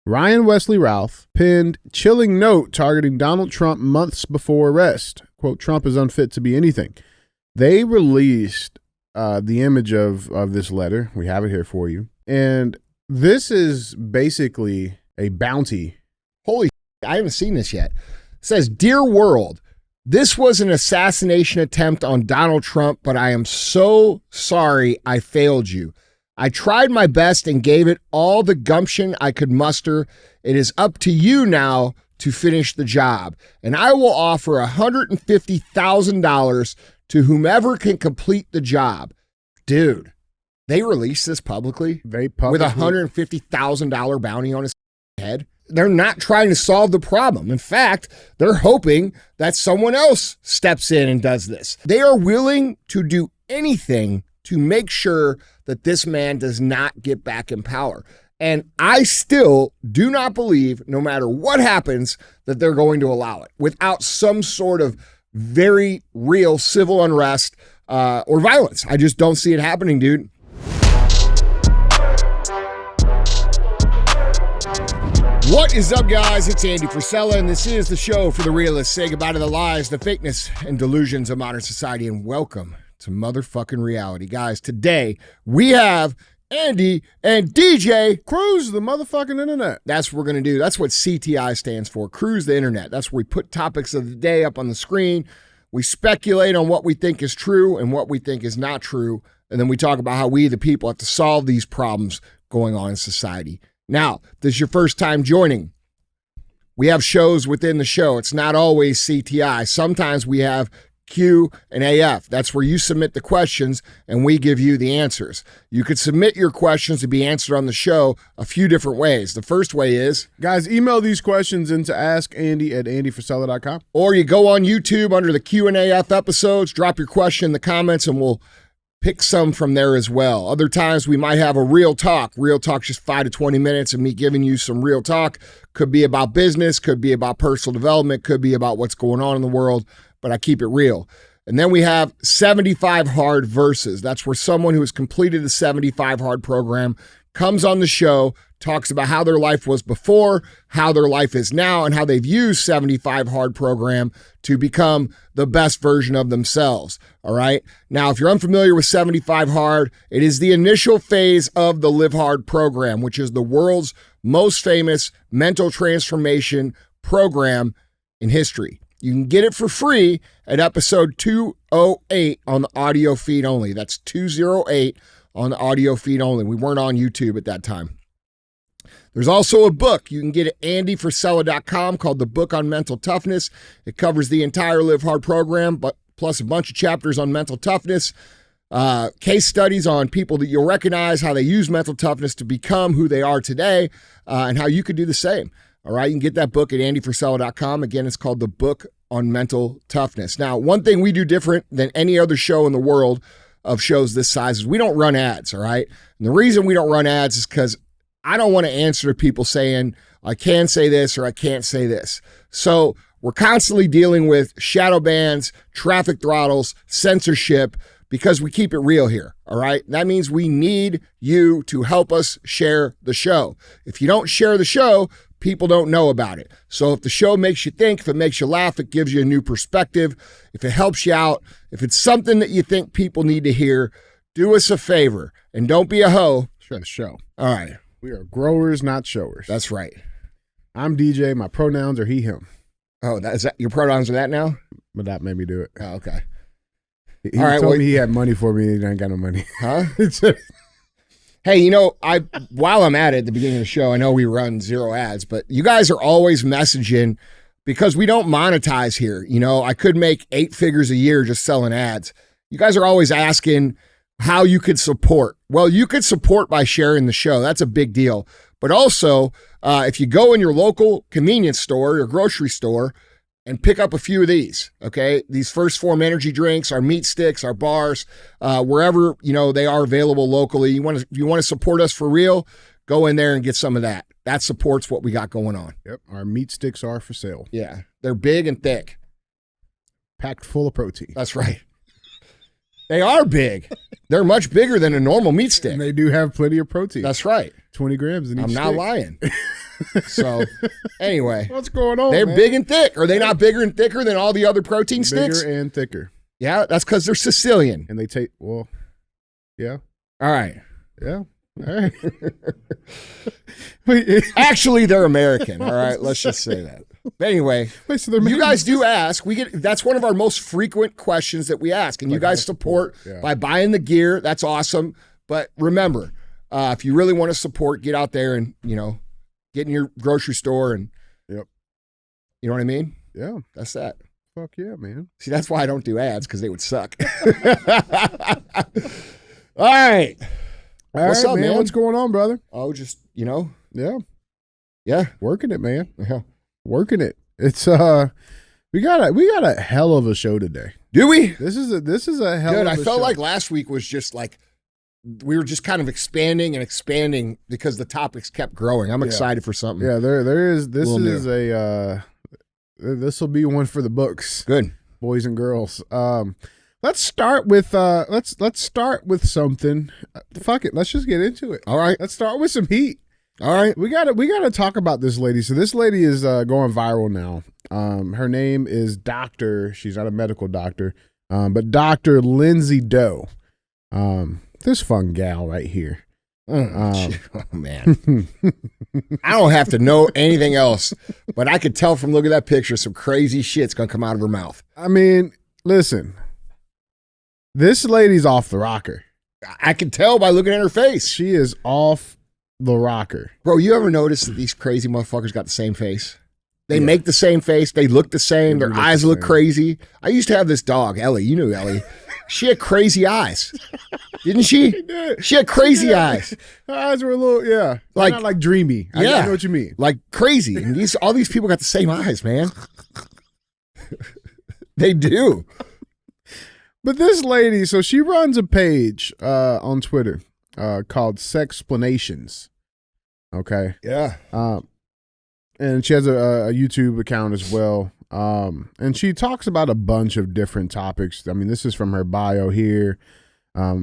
Ryan Wesley Routh penned chilling note targeting Donald Trump months before arrest. Quote, Trump is unfit to be anything. They released the image of this letter. We have it here for you. And this is basically a bounty. Holy shit, I haven't seen this yet. It says, Dear World, this was an assassination attempt on Donald Trump, but I am so sorry I failed you. I tried my best and gave it all the gumption I could muster. It is up to you now to finish the job. And I will offer $150,000 to whomever can complete the job. Dude, they released this publicly? With a $150,000 bounty on his head? They're not trying to solve the problem. In fact, they're hoping that someone else steps in and does this. They are willing to do anything to make sure that this man does not get back in power. And I still do not believe, no matter what happens, that they're going to allow it without some sort of very real civil unrest or violence. I just don't see it happening, dude. What is up, guys? It's Andy Frisella, and this is the show for the realists. Say goodbye to the lies, the fakeness, and delusions of modern society, and welcome to motherfucking reality. Guys, today we have Andy and DJ Cruise the motherfucking internet. That's what we're going to do. That's what CTI stands for, Cruise the Internet. That's where we put topics of the day up on the screen. We speculate on what we think is true and what we think is not true, and then we talk about how we, the people, have to solve these problems going on in society. Now, if this is your first time joining, we have shows within the show. It's not always CTI. Sometimes we have Q and AF. That's where you submit the questions and we give you the answers. You could submit your questions to be answered on the show a few different ways. The first way is, guys, email these questions into askandy@andyfrisella.com. Or you go on YouTube under the Q and AF episodes, drop your question in the comments, and we'll pick some from there as well. Other times we might have a real talk. Real talk, just 5 to 20 minutes of me giving you some real talk. Could be about business, could be about personal development, could be about what's going on in the world, but I keep it real. And then we have 75 Hard Verses. That's where someone who has completed the 75 Hard program comes on the show, talks about how their life was before, how their life is now, and how they've used 75 Hard program to become the best version of themselves. All right. Now, if you're unfamiliar with 75 Hard, it is the initial phase of the Live Hard program, which is the world's most famous mental transformation program in history. You can get it for free at episode 208 on the audio feed only. That's 208 on the audio feed only. We weren't on YouTube at that time. There's also a book you can get at andyfrisella.com called The Book on Mental Toughness. It covers the entire Live Hard program, but plus a bunch of chapters on mental toughness, case studies on people that you'll recognize, how they use mental toughness to become who they are today, and how you could do the same. All right, you can get that book at andyfrisella.com. Again, it's called The Book on Mental Toughness. Now, one thing we do different than any other show in the world of shows this size is we don't run ads, all right? And the reason we don't run ads is because I don't want to answer to people saying, I can say this or I can't say this. So we're constantly dealing with shadow bans, traffic throttles, censorship, because we keep it real here, all right? That means we need you to help us share the show. If you don't share the show, people don't know about it. So if the show makes you think, if it makes you laugh, it gives you a new perspective, if it helps you out, if it's something that you think people need to hear, do us a favor and don't be a hoe. Share the show. All right. We are growers, not showers. That's right. I'm DJ. My pronouns are he, him. Oh, is that your pronouns are that now? But that made me do it. Oh, okay. He told me he had money for me and he ain't got no money. Huh? Hey, while I'm at it, at the beginning of the show, I know we run 0 ads, but you guys are always messaging because we don't monetize here. I could make 8 figures a year just selling ads. You guys are always asking how you could support. Well, you could support by sharing the show. That's a big deal. But also, if you go in your local convenience store, your grocery store, and pick up a few of these, okay? These First Form energy drinks, our meat sticks, our bars, wherever, they are available locally. You want to support us for real, go in there and get some of that. That supports what we got going on. Yep, our meat sticks are for sale. Yeah, they're big and thick. Packed full of protein. That's right. They are big. They're much bigger than a normal meat stick. And they do have plenty of protein. That's right. 20 grams in each I'm not stick. lying. So, anyway. What's going on, They're man? big and thick. Are they not bigger and thicker than all the other protein sticks? Bigger and thicker. Yeah, that's because they're Sicilian. And they take, well, yeah. All right. Yeah. All right. Actually, they're American. All right. Let's just say that. But anyway, Wait, so they're you guys do ask. That's one of our most frequent questions that we ask. And you guys support by buying the gear. That's awesome. But remember, if you really want to support, get out there and, get in your grocery store and, you know what I mean? Yeah. That's that. Fuck yeah, man. See, that's why I don't do ads, because they would suck. All right. What's up, man? What's going on, brother? Oh, just, Yeah. Yeah. Working it, man. Yeah. Working it. It's we got a hell of a show today. Do we? This is a hell Good. of a show. I felt like last week was just like we were just kind of expanding and expanding because the topics kept growing. I'm excited for something. Yeah, this will be one for the books. Good. Boys and girls. Let's start with let's start with something. Fuck it. Let's just get into it. All right. Let's start with some heat. All right. We gotta talk about this lady. So this lady is going viral now. Her name is Doctor. She's not a medical doctor, but Dr. Lindsay Doe. This fun gal right here. Oh man, I don't have to know anything else, but I could tell from looking at that picture, some crazy shit's gonna come out of her mouth. I mean, listen, this lady's off the rocker. I can tell by looking at her face. She is off the rocker. Bro, you ever notice that these crazy motherfuckers got the same face? They make the same face. They look the same. Their eyes look crazy. I used to have this dog, Ellie. You knew Ellie. She had crazy eyes. Didn't she? She had crazy eyes. Her eyes were a little, like not like dreamy. I know what you mean. Like crazy. And all these people got the same eyes, man. They do. But this lady, so she runs a page on Twitter called Sexplanations. Okay. Yeah. And she has a YouTube account as well. And she talks about a bunch of different topics. I mean, this is from her bio here.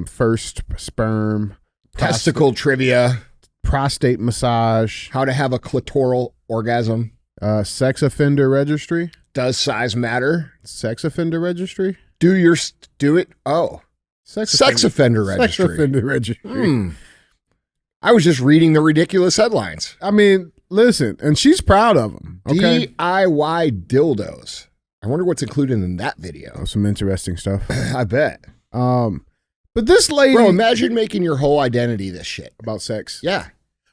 First sperm, testicle trivia, prostate massage, how to have a clitoral orgasm, sex offender registry. Does size matter? Sex offender registry. Do it? Oh, sex offender registry. Sex offender registry. I was just reading the ridiculous headlines. I mean, listen, and she's proud of them. Okay? DIY dildos. I wonder what's included in that video. Oh, some interesting stuff. I bet. But this lady, bro, imagine making your whole identity this shit about sex. Yeah.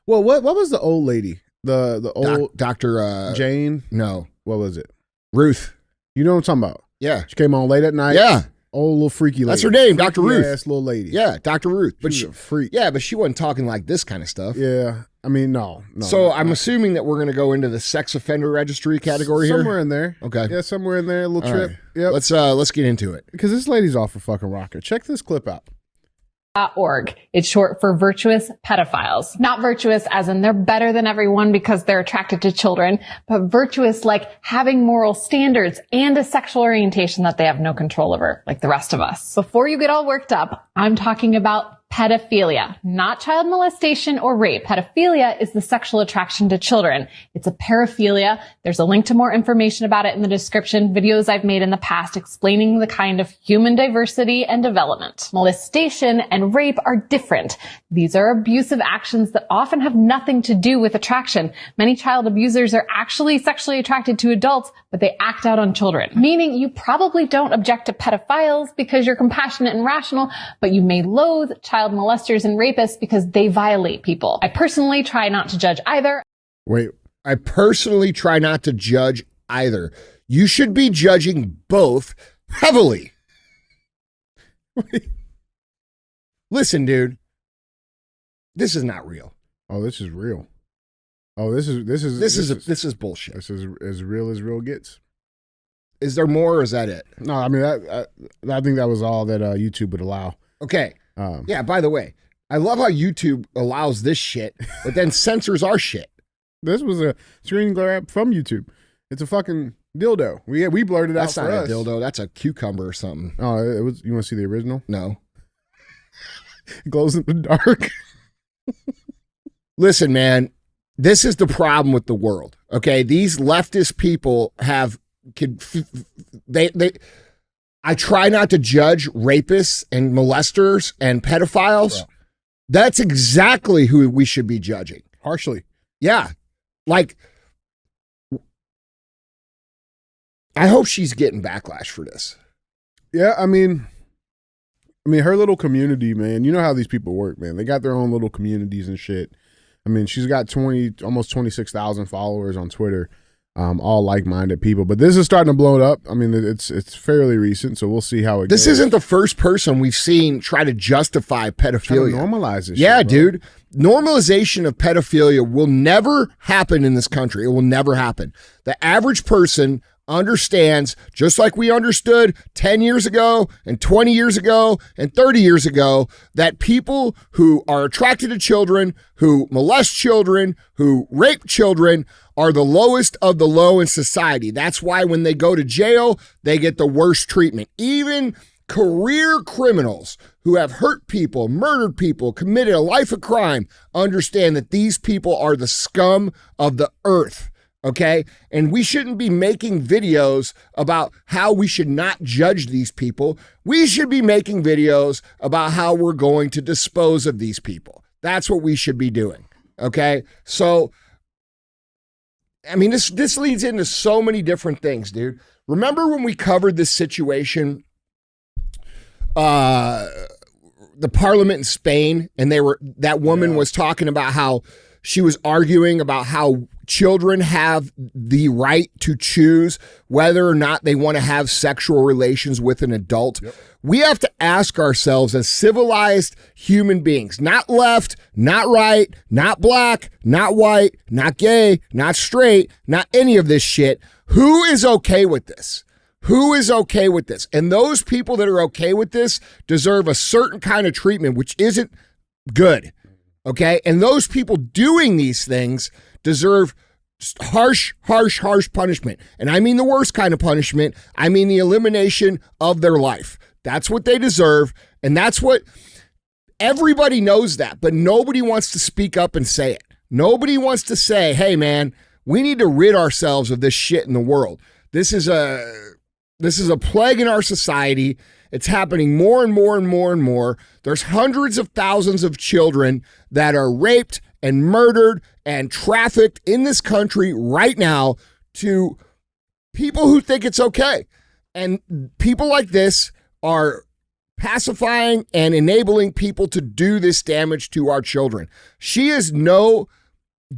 Well, what was the old lady? The old Dr. Jane? No. What was it? Ruth. You know what I'm talking about? Yeah. She came on late at night. Yeah. Old little freaky lady. That's her name, Dr. Ruth. Ass little lady. Yeah, Dr. Ruth. But she was a freak. Yeah, but she wasn't talking like this kind of stuff. Yeah. I mean, no. So I'm assuming that we're going to go into the sex offender registry category here? Somewhere in there. Okay. Yeah, somewhere in there. A little trip. Right. Yep. Let's get into it. Because this lady's off a fucking rocker. Check this clip out. .org. It's short for virtuous pedophiles. Not virtuous as in they're better than everyone because they're attracted to children, but virtuous like having moral standards and a sexual orientation that they have no control over, like the rest of us. Before you get all worked up, I'm talking about pedophilia, not child molestation or rape. Pedophilia is the sexual attraction to children. It's a paraphilia. There's a link to more information about it in the description, videos I've made in the past explaining the kind of human diversity and development. Molestation and rape are different. These are abusive actions that often have nothing to do with attraction. Many child abusers are actually sexually attracted to adults, but they act out on children. Meaning you probably don't object to pedophiles because you're compassionate and rational, but you may loathe child molesters and rapists because they violate people. I personally try not to judge either. Wait. I personally try not to judge either. You should be judging both heavily. Listen, dude. This is not real. Oh, this is real. Oh, this is bullshit. This is as real gets. Is there more, or is that it? No, I mean I think that was all that YouTube would allow. Okay. Yeah, by the way, I love how YouTube allows this shit, but then censors our shit. This was a screen grab from YouTube. It's a fucking Dildo. We blurted That's out not for a us. dildo. That's a cucumber or something. Oh, it was. You want to see the original? No. It glows in the dark. Listen, man, this is the problem with the world. Okay, these leftist people I try not to judge rapists and molesters and pedophiles. Yeah. That's exactly who we should be judging. Harshly. Yeah. Like, I hope she's getting backlash for this. Yeah, I mean, her little community, man. You know how these people work, man. They got their own little communities and shit. I mean, she's got almost 26,000 followers on Twitter, all like-minded people. But this is starting to blow it up. I mean, it's fairly recent, so we'll see how it goes. This isn't the first person we've seen try to justify pedophilia. Try to normalize this Yeah, shit, bro. dude. Normalization of pedophilia will never happen in this country. It will never happen. The average person understands, just like we understood 10 years ago and 20 years ago and 30 years ago, that people who are attracted to children, who molest children, who rape children are the lowest of the low in society. That's why when they go to jail, they get the worst treatment. Even career criminals who have hurt people, murdered people, committed a life of crime understand that these people are the scum of the earth. Okay. And we shouldn't be making videos about how we should not judge these people. We should be making videos about how we're going to dispose of these people. That's what we should be doing. Okay. So, I mean, this leads into so many different things, dude. Remember when we covered this situation, the parliament in Spain, and that woman was talking about how she was arguing about how children have the right to choose whether or not they want to have sexual relations with an adult. Yep. We have to ask ourselves as civilized human beings, not left, not right, not black, not white, not gay, not straight, not any of this shit. Who is okay with this? Who is okay with this? And those people that are okay with this deserve a certain kind of treatment, which isn't good. Okay. And those people doing these things deserve harsh punishment. And I mean the worst kind of punishment. I mean the elimination of their life. That's what they deserve. And that's what everybody knows that, but nobody wants to speak up and say it. Nobody wants to say, hey man, we need to rid ourselves of this shit in the world. This is a plague in our society. It's happening more and more and more and more. There's hundreds of thousands of children that are raped and murdered and trafficked in this country right now to people who think it's okay. And people like this are pacifying and enabling people to do this damage to our children. She is no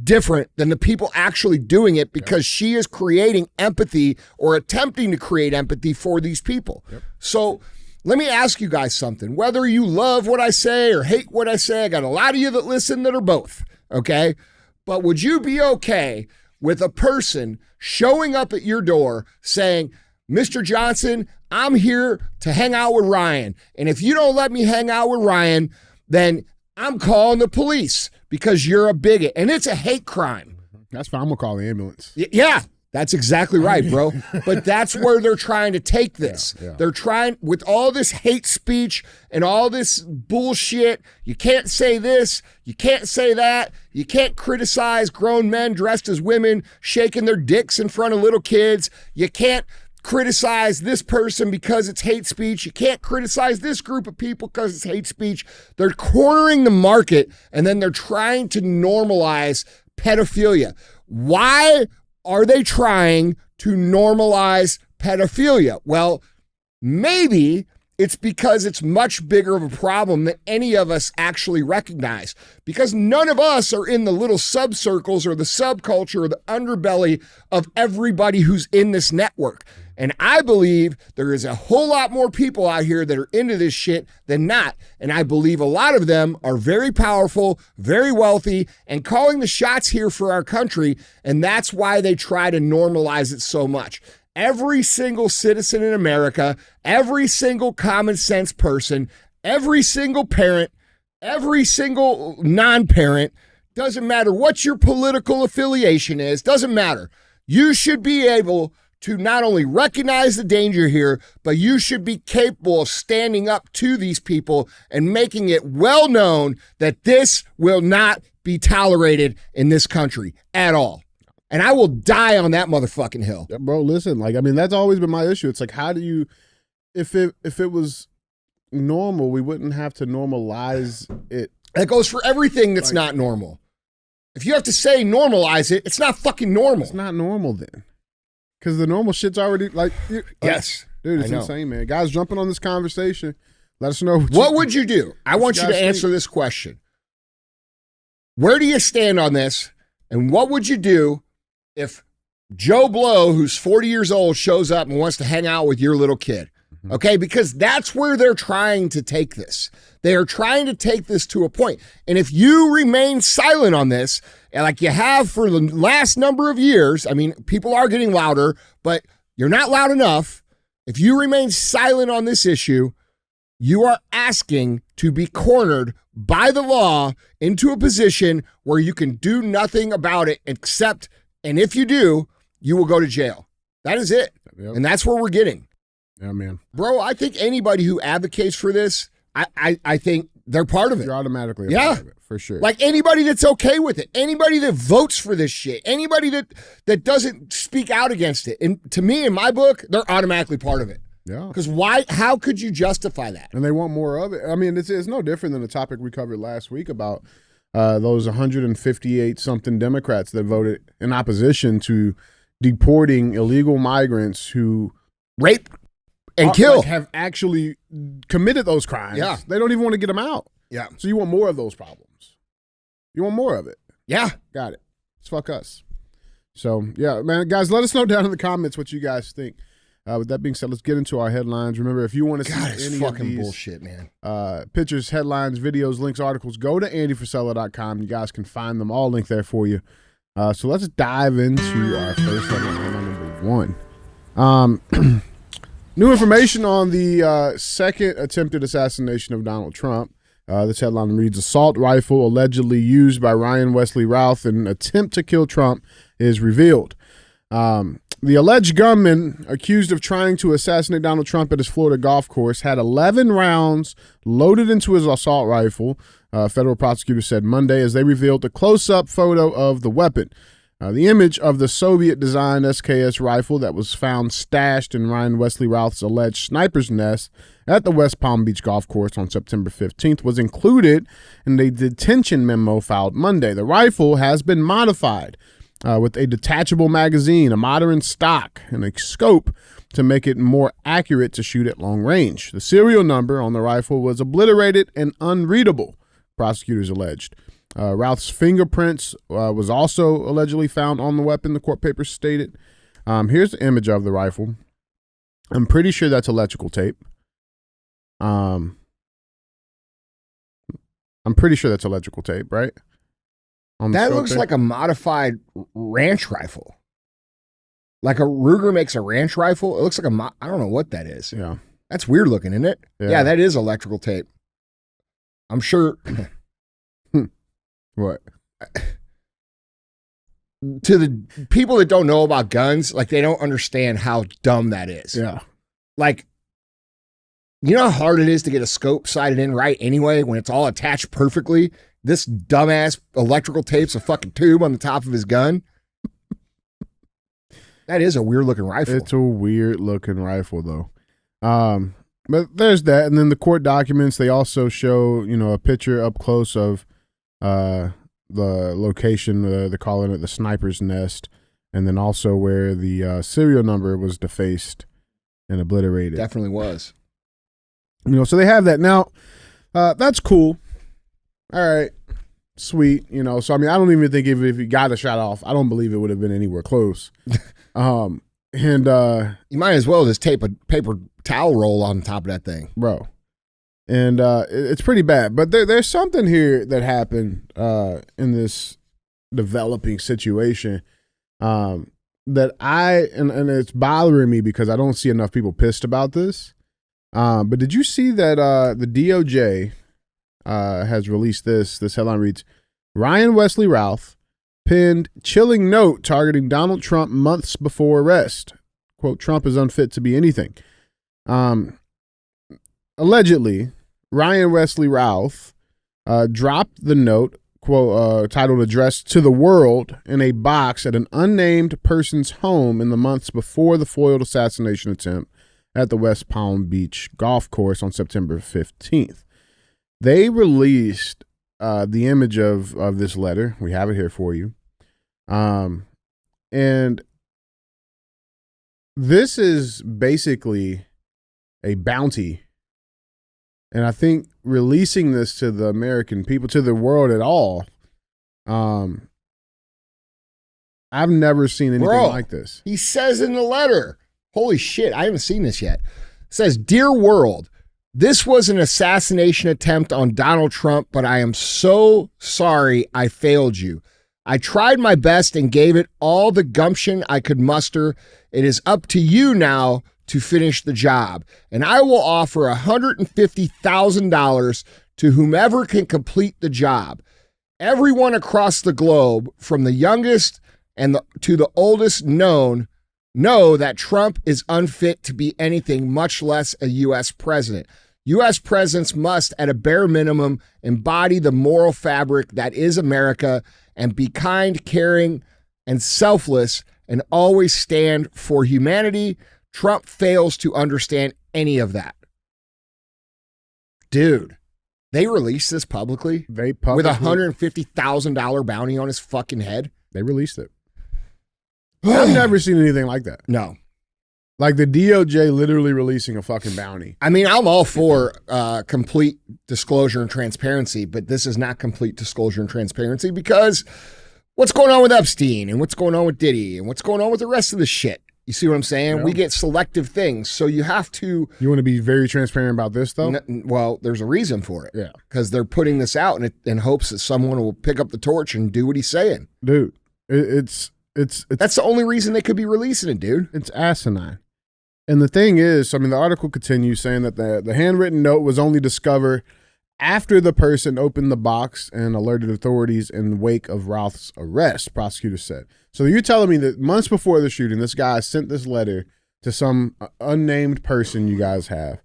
different than the people actually doing it because she is creating empathy or attempting to create empathy for these people. Yep. So let me ask you guys something. Whether you love what I say or hate what I say, I got a lot of you that listen that are both, okay? But would you be okay with a person showing up at your door saying, Mr. Johnson, I'm here to hang out with Ryan. And if you don't let me hang out with Ryan, then I'm calling the police because you're a bigot. And it's a hate crime. That's fine. I'm going to call the ambulance. Yeah. That's exactly right, bro. But that's where they're trying to take this. Yeah. They're trying, with all this hate speech and all this bullshit, you can't say this, you can't say that, you can't criticize grown men dressed as women shaking their dicks in front of little kids, you can't criticize this person because it's hate speech, you can't criticize this group of people because it's hate speech. They're cornering the market, and then they're trying to normalize pedophilia. Why are they trying to normalize pedophilia? Well, maybe it's because it's much bigger of a problem than any of us actually recognize, because none of us are in the little subcircles or the subculture or the underbelly of everybody who's in this network. And I believe there is a whole lot more people out here that are into this shit than not. And I believe a lot of them are very powerful, very wealthy, and calling the shots here for our country. And that's why they try to normalize it so much. Every single citizen in America, every single common sense person, every single parent, every single non-parent, doesn't matter what your political affiliation is, doesn't matter. You should be able to not only recognize the danger here, but you should be capable of standing up to these people and making it well known that this will not be tolerated in this country at all. And I will die on that motherfucking hill. Yeah, bro, listen, like, I mean, that's always been my issue. It's like, how do you, if it was normal, we wouldn't have to normalize it. That goes for everything that's not normal. If you have to say normalize it, it's not fucking normal. It's not normal then. Because the normal shit's already like, yes. Dude, it's insane, man. Guys, jumping on this conversation. Let us know. What would you do? I want you to answer this question. Where do you stand on this? And what would you do if Joe Blow, who's 40 years old, shows up and wants to hang out with your little kid? Okay, because that's where they're trying to take this. They are trying to take this to a point. And if you remain silent on this, like you have for the last number of years, I mean, people are getting louder, but you're not loud enough. If you remain silent on this issue, you are asking to be cornered by the law into a position where you can do nothing about it except, and if you do, you will go to jail. That is it. Yep. And that's where we're getting. Yeah, man. Bro, I think anybody who advocates for this, I think they're part of it. You're automatically a part of it, for sure. Like anybody that's okay with it, anybody that votes for this shit, anybody that doesn't speak out against it. And to me, in my book, they're automatically part of it. Yeah. Because how could you justify that? And they want more of it. I mean, it's no different than the topic we covered last week about those 158-something Democrats that voted in opposition to deporting illegal migrants who rape and kill, have actually committed those crimes. Yeah. They don't even want to get them out. Yeah. So you want more of those problems. You want more of it. Yeah. Got it. It's fuck us. So, yeah, man, guys, let us know down in the comments what you guys think. With that being said, let's get into our headlines. Remember, if you want to see any of these bullshit, man. Pictures, headlines, videos, links, articles, go to andyfrisella.com. You guys can find them all linked there for you. So let's dive into our first headline, number one. New information on the second attempted assassination of Donald Trump. This headline reads, assault rifle allegedly used by Ryan Wesley Routh in an attempt to kill Trump is revealed. The alleged gunman accused of trying to assassinate Donald Trump at his Florida golf course had 11 rounds loaded into his assault rifle, federal prosecutors said Monday as they revealed a close-up photo of the weapon. The image of the Soviet-designed SKS rifle that was found stashed in Ryan Wesley Routh's alleged sniper's nest at the West Palm Beach golf course on September 15th was included in a detention memo filed Monday. The rifle has been modified with a detachable magazine, a modern stock, and a scope to make it more accurate to shoot at long range. The serial number on the rifle was obliterated and unreadable, prosecutors alleged. Routh's fingerprints was also allegedly found on the weapon, the court papers stated. Here's the image of the rifle. I'm pretty sure that's electrical tape. I'm pretty sure that's electrical tape, right? That looks like a modified ranch rifle. Like a Ruger makes a ranch rifle. It looks like I don't know what that is. Yeah. That's weird looking, isn't it? Yeah, that is electrical tape. I'm sure. What? To the people that don't know about guns, like they don't understand how dumb that is. Yeah. Like, you know how hard it is to get a scope sighted in right anyway when it's all attached perfectly? This dumbass electrical tape's a fucking tube on the top of his gun. That is a weird looking rifle. It's a weird looking rifle though. But there's that. And then the court documents, they also show, a picture up close of the location, they're calling it the sniper's nest, and then also where the serial number was defaced and obliterated. Definitely was. So they have that. Now, that's cool. All right. Sweet. So I mean, I don't even think if he got a shot off, I don't believe it would have been anywhere close. And you might as well just tape a paper towel roll on top of that thing. Bro. And it's pretty bad. But there's something here that happened in this developing situation that and it's bothering me because I don't see enough people pissed about this. But did you see that the DOJ has released this? This headline reads, Ryan Wesley Routh penned chilling note targeting Donald Trump months before arrest. quote, Trump is unfit to be anything. Allegedly, Ryan Wesley Routh dropped the note, quote, titled Addressed to the World, in a box at an unnamed person's home in the months before the foiled assassination attempt at the West Palm Beach golf course on September 15th. They released the image of this letter. We have it here for you. And this is basically a bounty. And I think releasing this to the American people, to the world at all, I've never seen anything like this. He says in the letter, holy shit, I haven't seen this yet. It says, "Dear world, this was an assassination attempt on Donald Trump, but I am so sorry I failed you. I tried my best and gave it all the gumption I could muster. It is up to you now to finish the job, and I will offer $150,000 to whomever can complete the job. Everyone across the globe, from the youngest to the oldest known, know that Trump is unfit to be anything, much less a U.S. president. U.S. presidents must, at a bare minimum, embody the moral fabric that is America and be kind, caring, and selfless, and always stand for humanity. Trump fails to understand any of that." Dude, they released this publicly? With a $150,000 bounty on his fucking head? They released it. I've never seen anything like that. No. Like the DOJ literally releasing a fucking bounty. I mean, I'm all for complete disclosure and transparency, but this is not complete disclosure and transparency because what's going on with Epstein and what's going on with Diddy and what's going on with the rest of the shit? You see what I'm saying? Yeah. We get selective things, so you have to... You want to be very transparent about this, though? Well, there's a reason for it. Yeah. Because they're putting this out in hopes that someone will pick up the torch and do what he's saying. Dude, it's that's the only reason they could be releasing it, dude. It's asinine. And the thing is, I mean, the article continues saying that the handwritten note was only discovered after the person opened the box and alerted authorities in the wake of Routh's arrest, prosecutors said. So you're telling me that months before the shooting, this guy sent this letter to some unnamed person you guys have,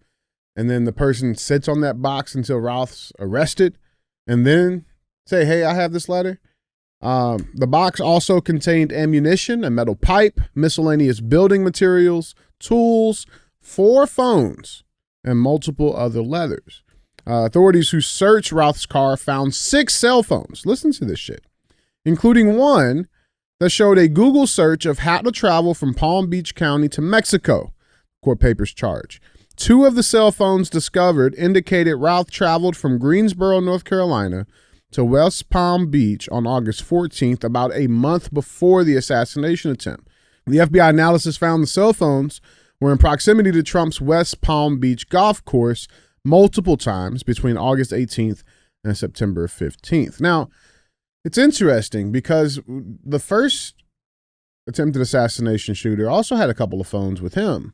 and then the person sits on that box until Routh's arrested, and then say, hey, I have this letter? The box also contained ammunition, a metal pipe, miscellaneous building materials, tools, 4 phones, and multiple other letters. Authorities who searched Routh's car found 6 cell phones. Listen to this shit. Including one that showed a Google search of how to travel from Palm Beach County to Mexico, court papers charge. 2 of the cell phones discovered indicated Routh traveled from Greensboro, North Carolina to West Palm Beach on August 14th, about a month before the assassination attempt. The FBI analysis found the cell phones were in proximity to Trump's West Palm Beach golf course multiple times between August 18th and September 15th. Now, it's interesting because the first attempted assassination shooter also had a couple of phones with him,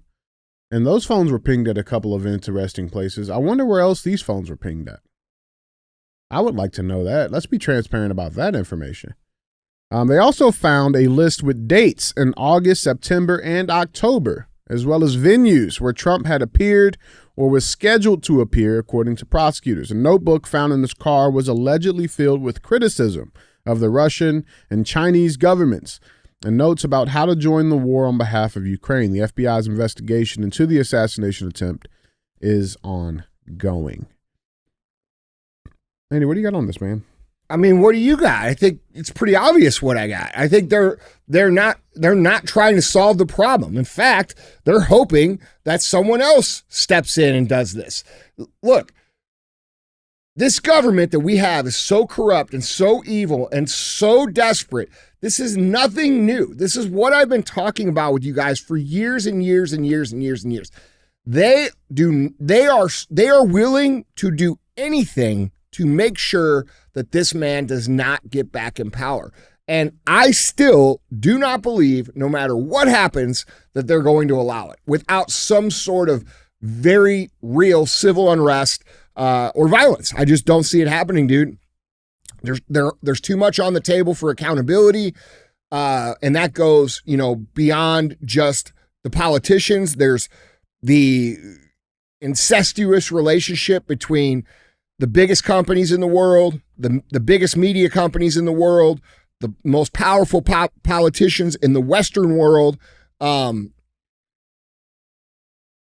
and those phones were pinged at a couple of interesting places. I wonder where else these phones were pinged at. I would like to know that. Let's be transparent about that information. They also found a list with dates in August, September, and October, as well as venues where Trump had appeared or was scheduled to appear, according to prosecutors. A notebook found in his car was allegedly filled with criticism of the Russian and Chinese governments and notes about how to join the war on behalf of Ukraine. The FBI's investigation into the assassination attempt is ongoing. Andy, what do you got on this, man? I mean, what do you got? I think it's pretty obvious what I got. I think they're not trying to solve the problem. In fact, they're hoping that someone else steps in and does this. Look, this government that we have is so corrupt and so evil and so desperate. This is nothing new. This is what I've been talking about with you guys for years and years and years and years and years. They are willing to do anything to make sure that this man does not get back in power. And I still do not believe, no matter what happens, that they're going to allow it without some sort of very real civil unrest or violence. I just don't see it happening, dude. There's too much on the table for accountability. And that goes, beyond just the politicians. There's the incestuous relationship between the biggest companies in the world, the biggest media companies in the world, the most powerful politicians in the Western world,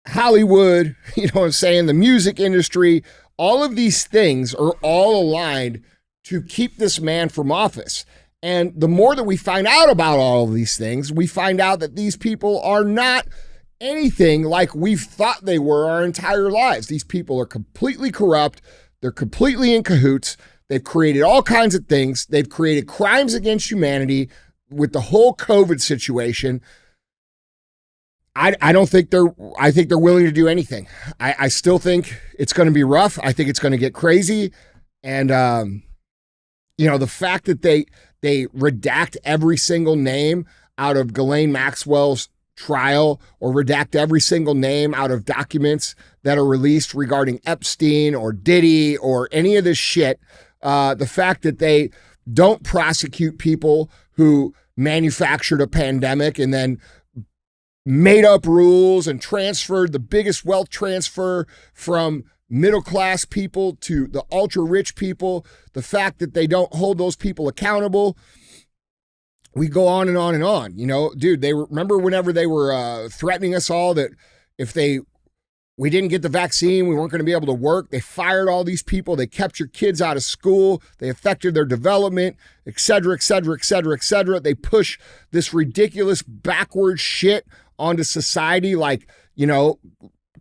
Hollywood, you know what I'm saying, the music industry. All of these things are all aligned to keep this man from office. And the more that we find out about all of these things, we find out that these people are not anything like we've thought they were our entire lives. These people are completely corrupt. They're completely in cahoots. They've created all kinds of things. They've created crimes against humanity with the whole COVID situation. I think they're willing to do anything. I still think it's going to be rough. I think it's going to get crazy. And, the fact that they redact every single name out of Ghislaine Maxwell's trial, or redact every single name out of documents that are released regarding Epstein or Diddy or any of this shit. The fact that they don't prosecute people who manufactured a pandemic and then made up rules and transferred the biggest wealth transfer from middle-class people to the ultra-rich people, the fact that they don't hold those people accountable. We go on and on and on. Dude, remember whenever they were threatening us all that if we didn't get the vaccine, we weren't going to be able to work. They fired all these people. They kept your kids out of school. They affected their development, et cetera, et cetera, et cetera, et cetera. They push this ridiculous backward shit onto society, like,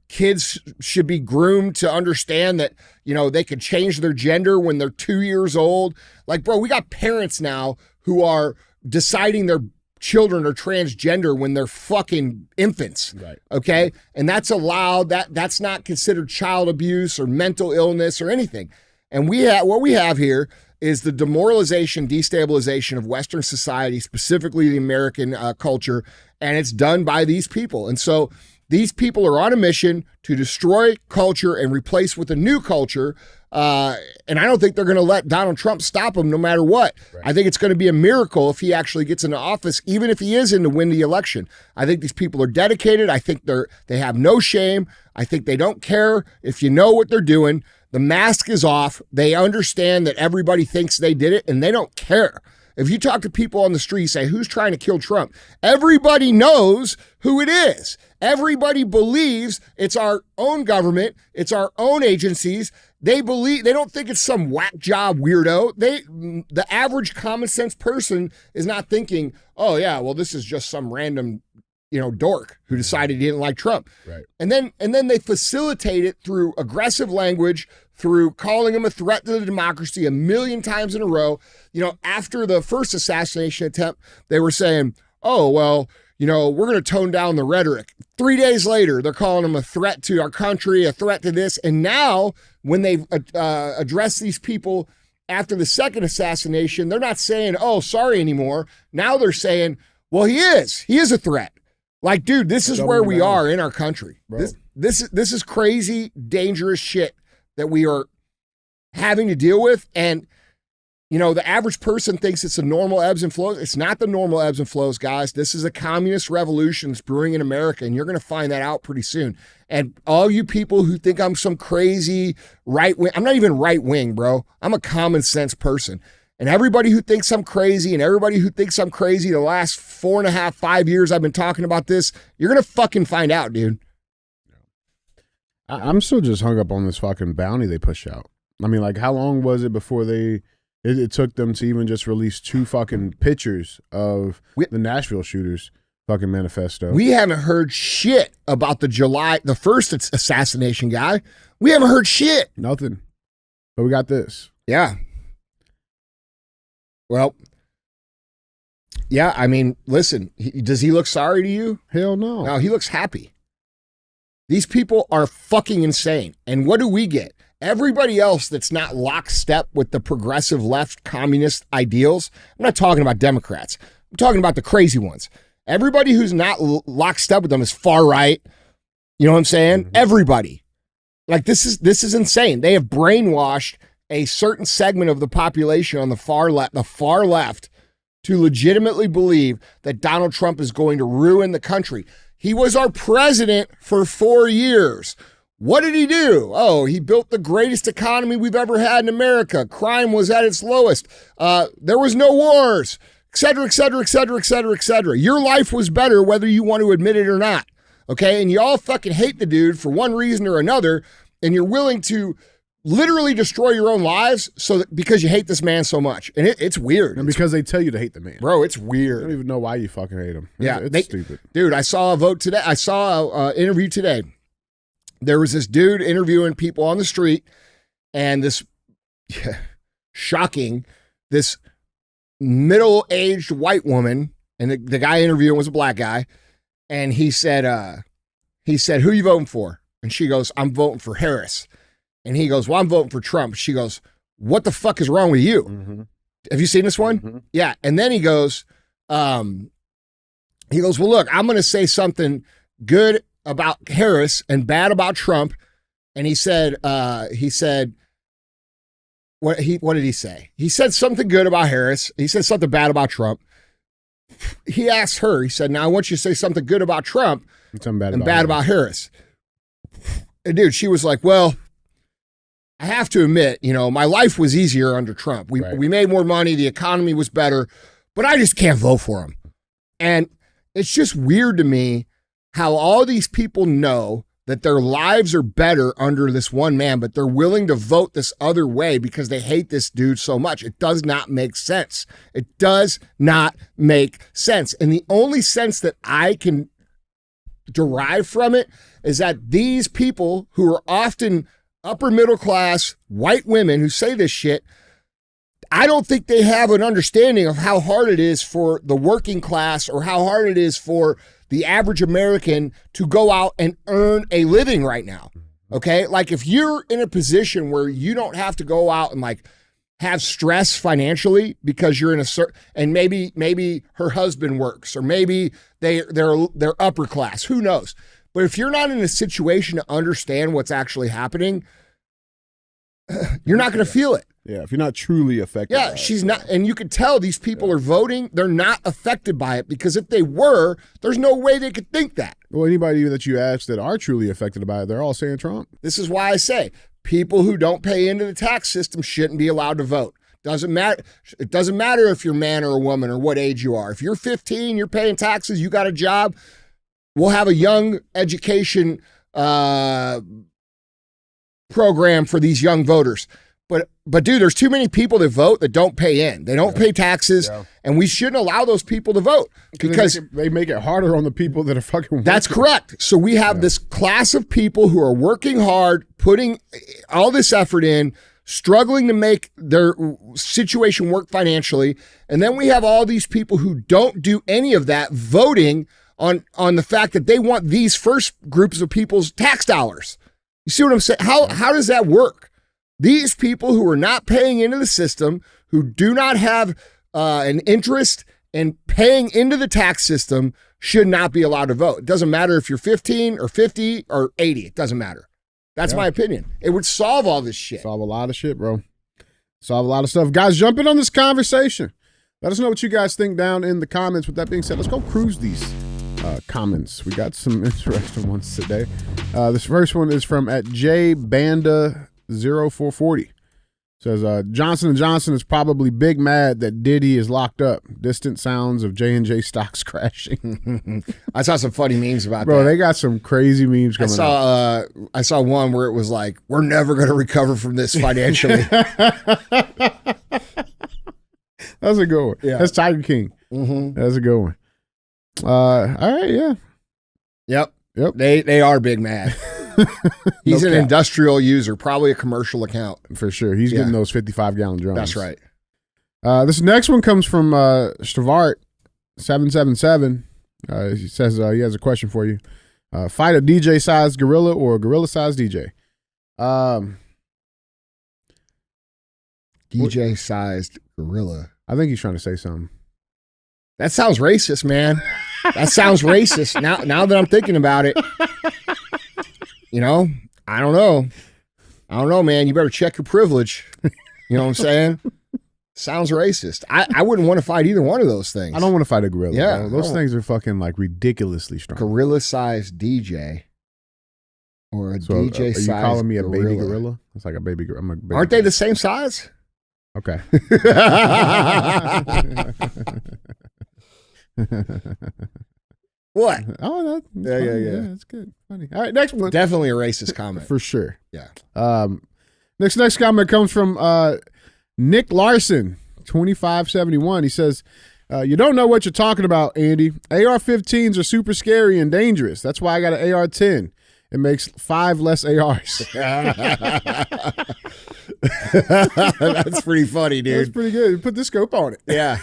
kids should be groomed to understand that, they could change their gender when they're 2 years old. Like, bro, we got parents now who are deciding their children are transgender when they're fucking infants. Right. Okay. And that's allowed. That's not considered child abuse or mental illness or anything. And what we have here is the demoralization, destabilization of Western society, specifically the American culture, and it's done by these people. And so these people are on a mission to destroy culture and replace with a new culture. And I don't think they're going to let Donald Trump stop them no matter what. Right. I think it's going to be a miracle if he actually gets into office, even if he is in to win the election. I think these people are dedicated. I think they have no shame. I think they don't care if you know what they're doing. The mask is off. They understand that everybody thinks they did it, and they don't care. If you talk to people on the street, say, who's trying to kill Trump? Everybody knows who it is. Everybody believes it's our own government. It's our own agencies. They don't think it's some whack job weirdo. The average common sense person is not thinking, oh yeah, well, this is just some random, dork who decided he didn't like Trump. Right. And then they facilitate it through aggressive language, through calling him a threat to the democracy a million times in a row. After the first assassination attempt, they were saying, oh, well, we're going to tone down the rhetoric. 3 days later, they're calling him a threat to our country, a threat to this. And now when they've addressed these people after the second assassination, they're not saying, oh, sorry anymore. Now they're saying, well, he is a threat. Like, dude, this is where we are in our country. This is crazy, dangerous shit that we are having to deal with. And, the average person thinks it's a normal ebbs and flows. It's not the normal ebbs and flows, guys. This is a communist revolution that's brewing in America, and you're going to find that out pretty soon. And all you people who think I'm some crazy right wing, I'm not even right wing, bro. I'm a common sense person. And everybody who thinks I'm crazy and everybody who thinks I'm crazy the last 4.5, 5 years I've been talking about this, you're going to fucking find out, dude. I'm still just hung up on this fucking bounty they push out. I mean, like, how long was it before it took them to even just release 2 fucking pictures of the Nashville shooters fucking manifesto? We haven't heard shit about the first assassination guy. We haven't heard shit. Nothing. But we got this. Yeah. Well, yeah, I mean, listen, does he look sorry to you? Hell no. No, he looks happy. These people are fucking insane. And what do we get? Everybody else that's not lockstep with the progressive left communist ideals. I'm not talking about Democrats. I'm talking about the crazy ones. Everybody who's not lockstep with them is far right. You know what I'm saying? Mm-hmm. Everybody. Like, this is insane. They have brainwashed a certain segment of the population on the far left, to legitimately believe that Donald Trump is going to ruin the country. He was our president for 4 years. What did he do? Oh, he built the greatest economy we've ever had in America. Crime was at its lowest. There was no wars, et cetera, et cetera, et cetera, et cetera, et cetera. Your life was better whether you want to admit it or not. Okay? And you all fucking hate the dude for one reason or another, and you're willing to literally destroy your own lives because you hate this man so much. And it's weird. And because they tell you to hate the man. Bro, it's I weird. don't even know why you fucking hate him. Yeah. It's stupid. Dude, I saw a vote today. I saw an interview today. There was this dude interviewing people on the street, and this shocking, this middle-aged white woman, and the guy interviewing was a black guy, and he said, who you voting for? And she goes, I'm voting for Harris. And he goes, well, I'm voting for Trump. She goes, what the fuck is wrong with you? Mm-hmm. Have you seen this one? Mm-hmm. Yeah. And then he goes, well, look, I'm going to say something good about Harris and bad about Trump. And he said, what did he say? He said something good about Harris. He said something bad about Trump. He asked her, he said, now I want you to say something good about Trump and bad about Harris. And dude, she was like, well, I have to admit, my life was easier under Trump. We made more money. The economy was better, but I just can't vote for him. And it's just weird to me how all these people know that their lives are better under this one man, but they're willing to vote this other way because they hate this dude so much. It does not make sense. It does not make sense. And the only sense that I can derive from it is that these people who are often upper middle class white women who say this shit, I don't think they have an understanding of how hard it is for the working class or how hard it is for the average American to go out and earn a living right now. Okay? Like if you're in a position where you don't have to go out and like have stress financially because you're in a certain, and maybe her husband works, or maybe they're upper class, who knows? But if you're not in a situation to understand what's actually happening, you're not going to feel it. Yeah, if you're not truly affected. Yeah, she's not. And you can tell these people are voting. They're not affected by it because if they were, there's no way they could think that. Well, anybody that you ask that are truly affected by it, they're all saying Trump. This is why I say people who don't pay into the tax system shouldn't be allowed to vote. Doesn't matter. It doesn't matter if you're a man or a woman or what age you are. If you're 15, you're paying taxes, you got a job, we'll have a young education program for these young voters. But dude, there's too many people that vote that don't pay in. They don't pay taxes, and we shouldn't allow those people to vote because they make it harder on the people that are fucking working. That's correct. So we have this class of people who are working hard, putting all this effort in, struggling to make their situation work financially, and then we have all these people who don't do any of that voting on the fact that they want these first groups of people's tax dollars. You see what I'm saying? How does that work? These people who are not paying into the system, who do not have an interest in paying into the tax system, should not be allowed to vote. It doesn't matter if you're 15 or 50 or 80. It doesn't matter. That's my opinion. It would solve all this shit. Solve a lot of shit, bro. Solve a lot of stuff. Guys, jump in on this conversation. Let us know what you guys think down in the comments. With that being said, let's go cruise these comments. We got some interesting ones today. This first one is from @JBanda0440. Says Johnson & Johnson is probably big mad that Diddy is locked up. Distant sounds of J&J stocks crashing. I saw some funny memes about that. Bro, they got some crazy memes coming out. I saw one where it was like, we're never going to recover from this financially. That's a good one. Yeah. That's Tiger King. Mm-hmm. That's a good one. All right, yeah. Yep. Yep. They are big mad. He's an industrial user, probably a commercial account. For sure. He's getting those 55-gallon drums. That's right. This next one comes from Stavart777. He says he has a question for you. Fight a DJ-sized gorilla or a gorilla-sized DJ? DJ-sized gorilla. I think he's trying to say something. That sounds racist, man. That sounds racist. Now that I'm thinking about it. I don't know. I don't know, man. You better check your privilege. You know what I'm saying? Sounds racist. I wouldn't want to fight either one of those things. I don't want to fight a gorilla. Yeah, bro. Those things are fucking like ridiculously strong. Gorilla-sized DJ. Or a So DJ-sized are you calling me a gorilla. baby gorilla? It's like a baby gorilla. I'm a baby Aren't they the same size? Okay. What? Oh, that's Yeah, funny. yeah. It's good. Funny. All right, next one. Definitely a racist comment. For sure. Yeah. Next comment comes from Nick Larson, 2571. He says, you don't know what you're talking about, Andy. AR-15s are super scary and dangerous. That's why I got an AR-10. It makes 5 less ARs. That's pretty funny, dude. That's pretty good. Put the scope on it. Yeah.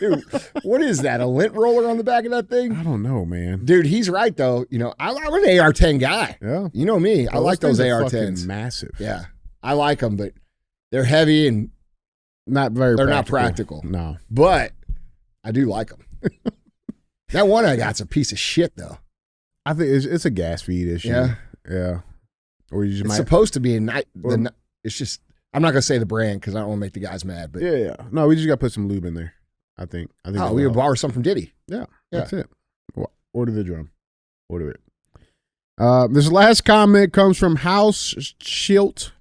Dude, what is that? A lint roller on the back of that thing? I don't know, man. Dude, he's right, though. You know, I'm an AR-10 guy. Yeah. You know me. I like those things are AR-10s. fucking massive. Yeah. I like them, but they're heavy and Not very they're practical. not practical. No. But I do like them. That one I got's a piece of shit, though. I think it's a gas feed issue. Yeah. Yeah. Or you just It's might. supposed to be a night. It's just, I'm not going to say the brand because I don't want to make the guys mad. But Yeah. No, we just got to put some lube in there. I think. oh, we would borrow some from Diddy. Yeah. That's it. Well, order the drum. Order it. This last comment comes from House Schilt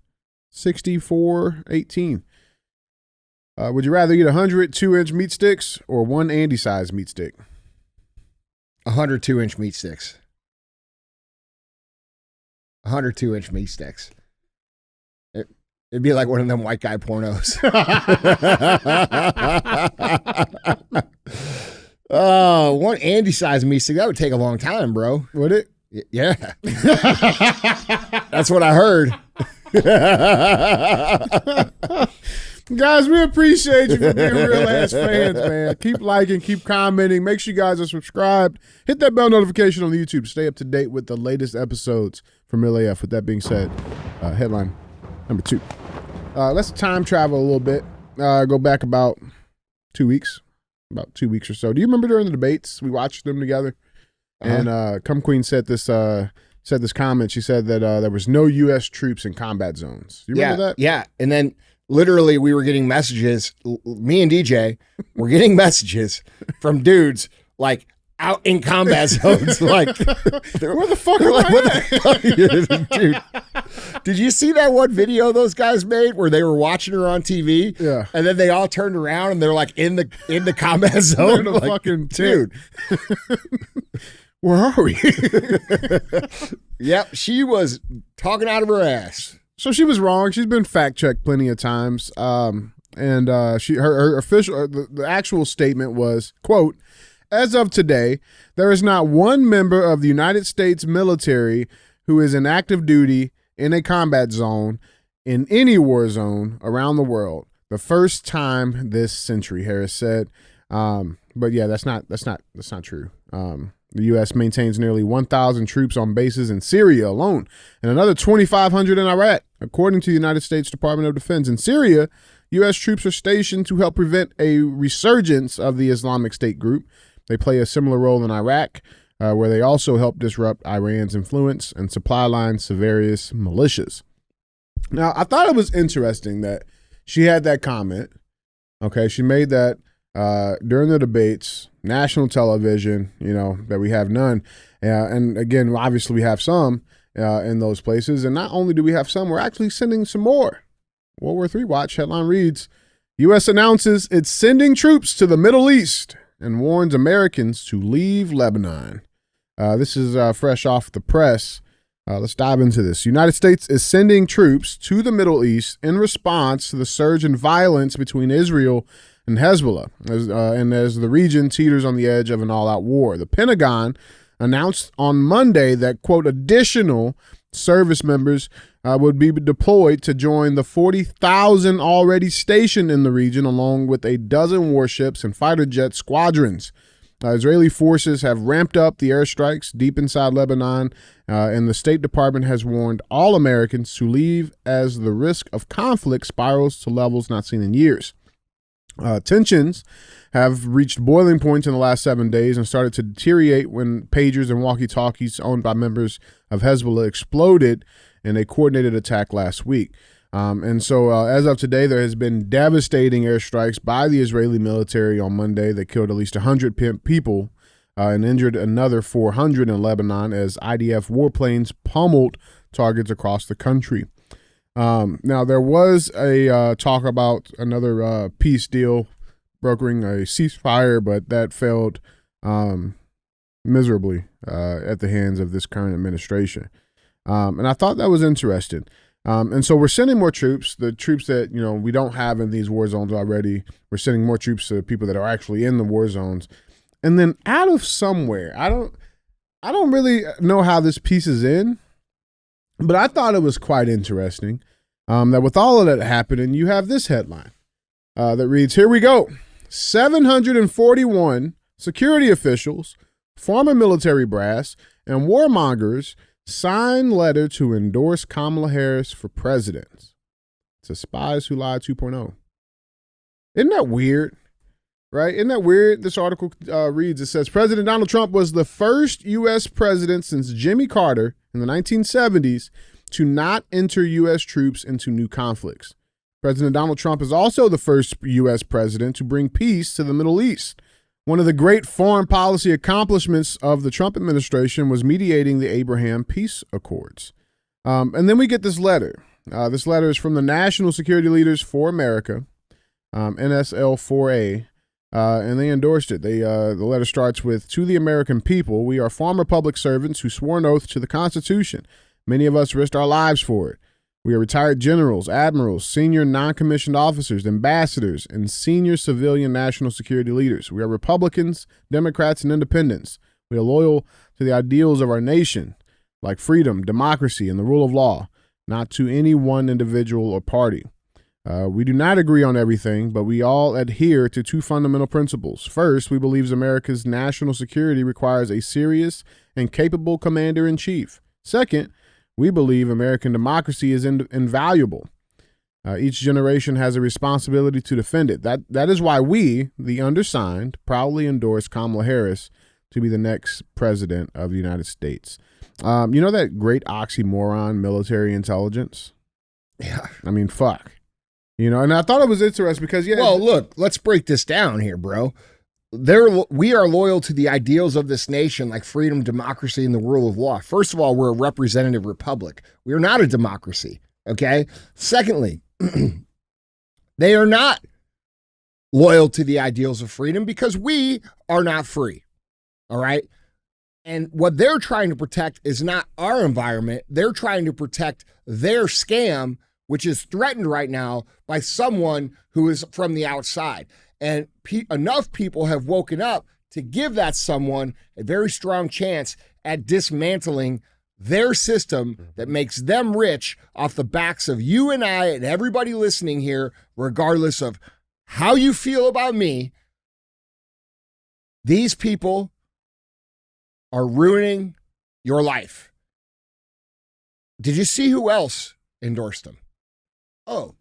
6418. Would you rather eat 100 2-inch meat sticks or one Andy size meat stick? 100 2-inch meat sticks. 100 2-inch meat sticks. It'd be like one of them white guy pornos. Oh, one Andy size meat stick. That would take a long time, bro. Would it? Yeah. That's what I heard. Guys, we appreciate you for being real ass fans, man. Keep liking, keep commenting. Make sure you guys are subscribed. Hit that bell notification on the YouTube. Stay up to date with the latest episodes from LAF. With that being said, headline number 2. Let's time travel a little bit. Go back about 2 weeks. About 2 weeks or so. Do you remember during the debates? We watched them together. And Cum Queen said this comment. She said that there was no U.S. troops in combat zones. You remember that? Yeah. And then literally we were getting messages, me and DJ were getting messages from dudes like out in combat zones. Like, where the fuck are like, they what the fuck? Dude, did you see that one video those guys made where they were watching her on TV? Yeah. And then they all turned around and they're like in the combat zone. In the like, fucking dude. Where are we? Yep, she was talking out of her ass. So she was wrong. She's been fact checked plenty of times. And her official the actual statement was, quote, "As of today, there is not one member of the United States military who is in active duty in a combat zone in any war zone around the world. The first time this century," Harris said. But yeah, that's not true. The U.S. maintains nearly 1,000 troops on bases in Syria alone and another 2,500 in Iraq. According to the United States Department of Defense, in Syria, U.S. troops are stationed to help prevent a resurgence of the Islamic State group. They play a similar role in Iraq, where they also help disrupt Iran's influence and supply lines to various militias. Now, I thought it was interesting that she had that comment. Okay, she made that during the debates, national television, that we have none. And again, obviously we have some in those places. And not only do we have some, we're actually sending some more. World War III watch headline reads, U.S. announces it's sending troops to the Middle East and warns Americans to leave Lebanon. This is fresh off the press. Let's dive into this. The United States is sending troops to the Middle East in response to the surge in violence between Israel and Hezbollah, as the region teeters on the edge of an all-out war. The Pentagon announced on Monday that, quote, additional service members would be deployed to join the 40,000 already stationed in the region, along with a dozen warships and fighter jet squadrons. Israeli forces have ramped up the airstrikes deep inside Lebanon, and the State Department has warned all Americans to leave as the risk of conflict spirals to levels not seen in years. Tensions have reached boiling points in the last 7 days and started to deteriorate when pagers and walkie-talkies owned by members of Hezbollah exploded in a coordinated attack last week. And so as of today, there has been devastating airstrikes by the Israeli military on Monday that killed at least 100 people and injured another 400 in Lebanon as IDF warplanes pummeled targets across the country. Now, there was a talk about another peace deal brokering a ceasefire, but that failed miserably at the hands of this current administration. And I thought that was interesting. And so we're sending more troops, the troops that, we don't have in these war zones already. We're sending more troops to people that are actually in the war zones. And then out of somewhere, I don't really know how this pieces in, but I thought it was quite interesting that with all of that happening, you have this headline that reads, here we go. 741 security officials, former military brass, and warmongers sign letter to endorse Kamala Harris for president. It's a Spies Who Lied 2.0. Isn't that weird? Right? Isn't that weird? This article reads, it says, President Donald Trump was the first U.S. president since Jimmy Carter in the 1970s to not enter U.S. troops into new conflicts. President Donald Trump is also the first U.S. president to bring peace to the Middle East. One of the great foreign policy accomplishments of the Trump administration was mediating the Abraham Peace Accords. And then we get this letter. This letter is from the National Security Leaders for America, NSL4A, and they endorsed it. The letter starts with, to the American people, we are former public servants who swore an oath to the Constitution. Many of us risked our lives for it. We are retired generals, admirals, senior non-commissioned officers, ambassadors, and senior civilian national security leaders. We are Republicans, Democrats, and independents. We are loyal to the ideals of our nation, like freedom, democracy, and the rule of law, not to any one individual or party. We do not agree on everything, but we all adhere to two fundamental principles. First, we believe America's national security requires a serious and capable commander-in-chief. Second, we believe American democracy is invaluable. Each generation has a responsibility to defend it. That is why we, the undersigned, proudly endorse Kamala Harris to be the next president of the United States. You know that great oxymoron, military intelligence? Yeah. I mean, fuck. And I thought it was interesting because, yeah. Well, look, let's break this down here, bro. We are loyal to the ideals of this nation, like freedom, democracy, and the rule of law. First of all, we're a representative republic. We are not a democracy, okay? Secondly, they are not loyal to the ideals of freedom because we are not free, all right? And what they're trying to protect is not our environment. They're trying to protect their scam, which is threatened right now by someone who is from the outside. And enough people have woken up to give that someone a very strong chance at dismantling their system that makes them rich off the backs of you and I and everybody listening here, regardless of how you feel about me. These people are ruining your life. Did you see who else endorsed them? Oh,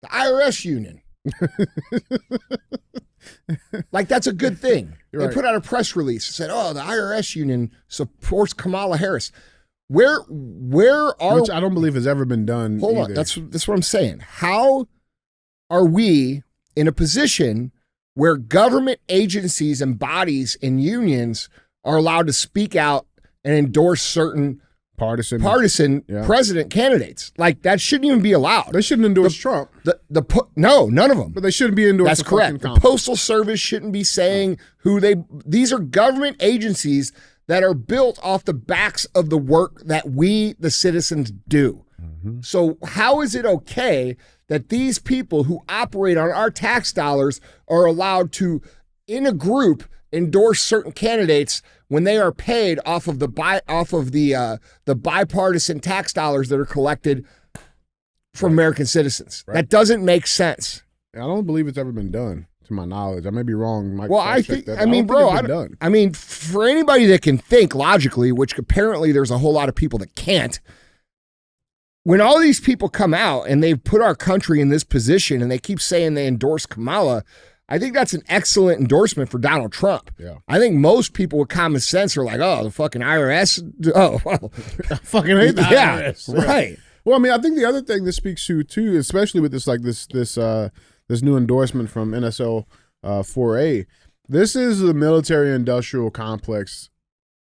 the IRS union. Like, that's a good thing. They put out a press release and said, oh, the IRS union supports Kamala Harris. Where are... Which I don't believe has ever been done. Hold on. That's what I'm saying. How are we in a position where government agencies and bodies and unions are allowed to speak out and endorse certain partisan president candidates? Like, that shouldn't even be allowed. They shouldn't endorse Trump. No, none of them. But they shouldn't be endorsing. That's correct. The Postal Service shouldn't be saying these are government agencies that are built off the backs of the work that we, the citizens, do. Mm-hmm. So how is it okay that these people who operate on our tax dollars are allowed to, in a group, endorse certain candidates when they are paid off of the bipartisan tax dollars that are collected from American citizens? Right. That doesn't make sense. I don't believe it's ever been done, to my knowledge. I may be wrong. Mike, well, I mean, for anybody that can think logically, which apparently there's a whole lot of people that can't, when all these people come out and they've put our country in this position and they keep saying they endorse Kamala, I think that's an excellent endorsement for Donald Trump. Yeah. I think most people with common sense are like, oh, the fucking IRS. Oh, well. I fucking hate the IRS. Right. Well, I mean, I think the other thing this speaks to too, especially with this new endorsement from NSL 4A, this is the military-industrial complex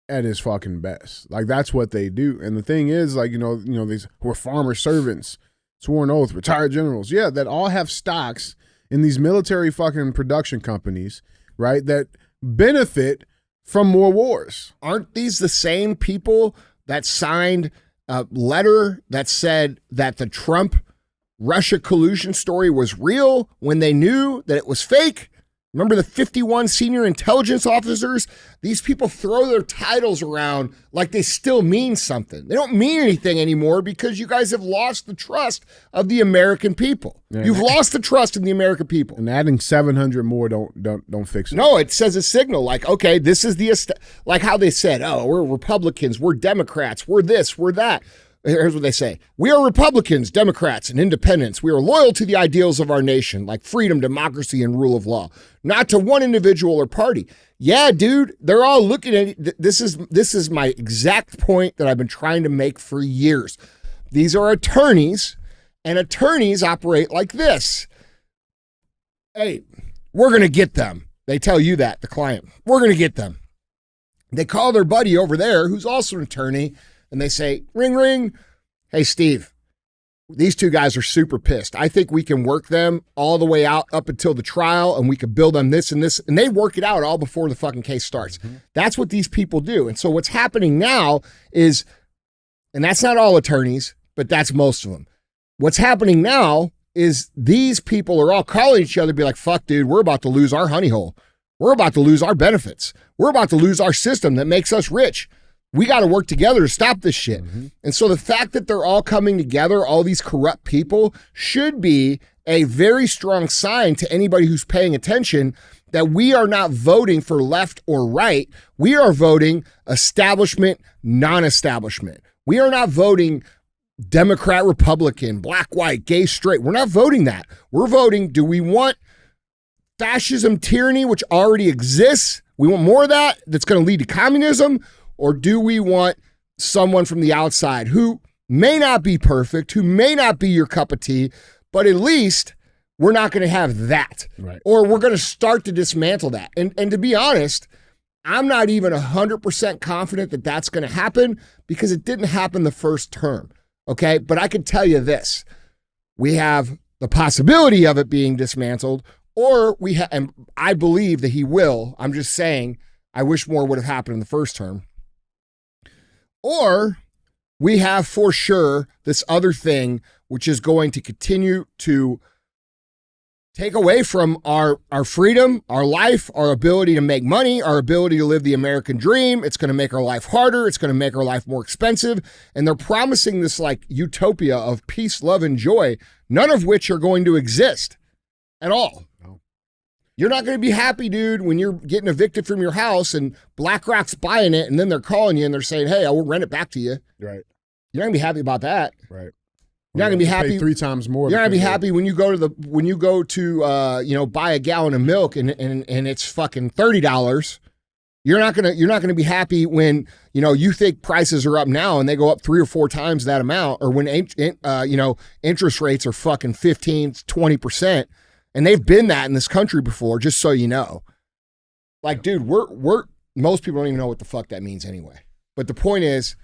at its fucking best. Like, that's what they do. And the thing is, like, these who are farmer servants, sworn oath, retired generals, that all have stocks in these military fucking production companies, right, that benefit from more wars. Aren't these the same people that signed a letter that said that the Trump-Russia collusion story was real when they knew that it was fake? Remember the 51 senior intelligence officers? These people throw their titles around like they still mean something. They don't mean anything anymore because you guys have lost the trust of the American people. Yeah, you've lost the trust of the American people. And adding 700 more don't fix it. No, it says a signal like, okay, this is like how they said, oh, we're Republicans, we're Democrats, we're this, we're that. Here's what they say. We are Republicans, Democrats, and independents. We are loyal to the ideals of our nation, like freedom, democracy, and rule of law, not to one individual or party. Yeah, dude, they're all looking at it. This is my exact point that I've been trying to make for years. These are attorneys, and attorneys operate like this. Hey, we're going to get them. They tell you that, the client. We're going to get them. They call their buddy over there, who's also an attorney, and they say, ring, ring. Hey, Steve, these two guys are super pissed. I think we can work them all the way out up until the trial, and we could build them this and this. And they work it out all before the fucking case starts. Mm-hmm. That's what these people do. And so what's happening now is, and that's not all attorneys, but that's most of them. What's happening now is these people are all calling each other, be like, fuck, dude, we're about to lose our honey hole. We're about to lose our benefits. We're about to lose our system that makes us rich. We got to work together to stop this shit. Mm-hmm. And so the fact that they're all coming together, all these corrupt people, should be a very strong sign to anybody who's paying attention that we are not voting for left or right. We are voting establishment, non-establishment. We are not voting Democrat, Republican, black, white, gay, straight. We're not voting that. We're voting, do we want fascism, tyranny, which already exists? We want more of that that's going to lead to communism? Or do we want someone from the outside who may not be perfect, who may not be your cup of tea, but at least we're not going to have that. Right. Or we're going to start to dismantle that. And to be honest, I'm not even 100% confident that that's going to happen because it didn't happen the first term. Okay. But I can tell you this. We have the possibility of it being dismantled, or and I believe that he will. I'm just saying, I wish more would have happened in the first term. Or we have for sure this other thing, which is going to continue to take away from our freedom, our life, our ability to make money, our ability to live the American dream. It's going to make our life harder. It's going to make our life more expensive. And they're promising this like utopia of peace, love, and joy, none of which are going to exist at all. You're not going to be happy, dude, when you're getting evicted from your house and BlackRock's buying it and then they're calling you and they're saying, hey, I will rent it back to you. Right. You're not going to be happy about that. Right. You're not going to be happy. Pay 3 times more. You're not going to be happy when you go to buy a gallon of milk and it's fucking $30. You're not going to be happy when, you think prices are up now and they go up 3 or 4 times that amount, or when interest rates are fucking 15, 20%. And they've been that in this country before, just so you know. Like, dude, we're most people don't even know what the fuck that means anyway. But the point is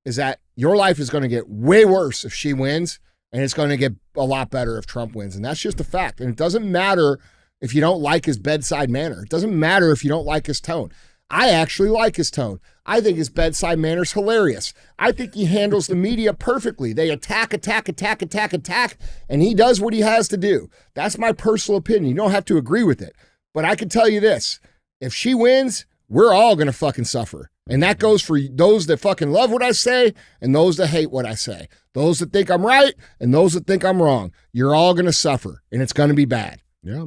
that your life is going to get way worse if she wins, and it's going to get a lot better if Trump wins. And that's just a fact. And it doesn't matter if you don't like his bedside manner. It doesn't matter if you don't like his tone. I actually like his tone. I think his bedside manner is hilarious. I think he handles the media perfectly. They attack, and he does what he has to do. That's my personal opinion. You don't have to agree with it. But I can tell you this. If she wins, we're all going to fucking suffer. And that goes for those that fucking love what I say and those that hate what I say. Those that think I'm right and those that think I'm wrong. You're all going to suffer, and it's going to be bad. Yeah.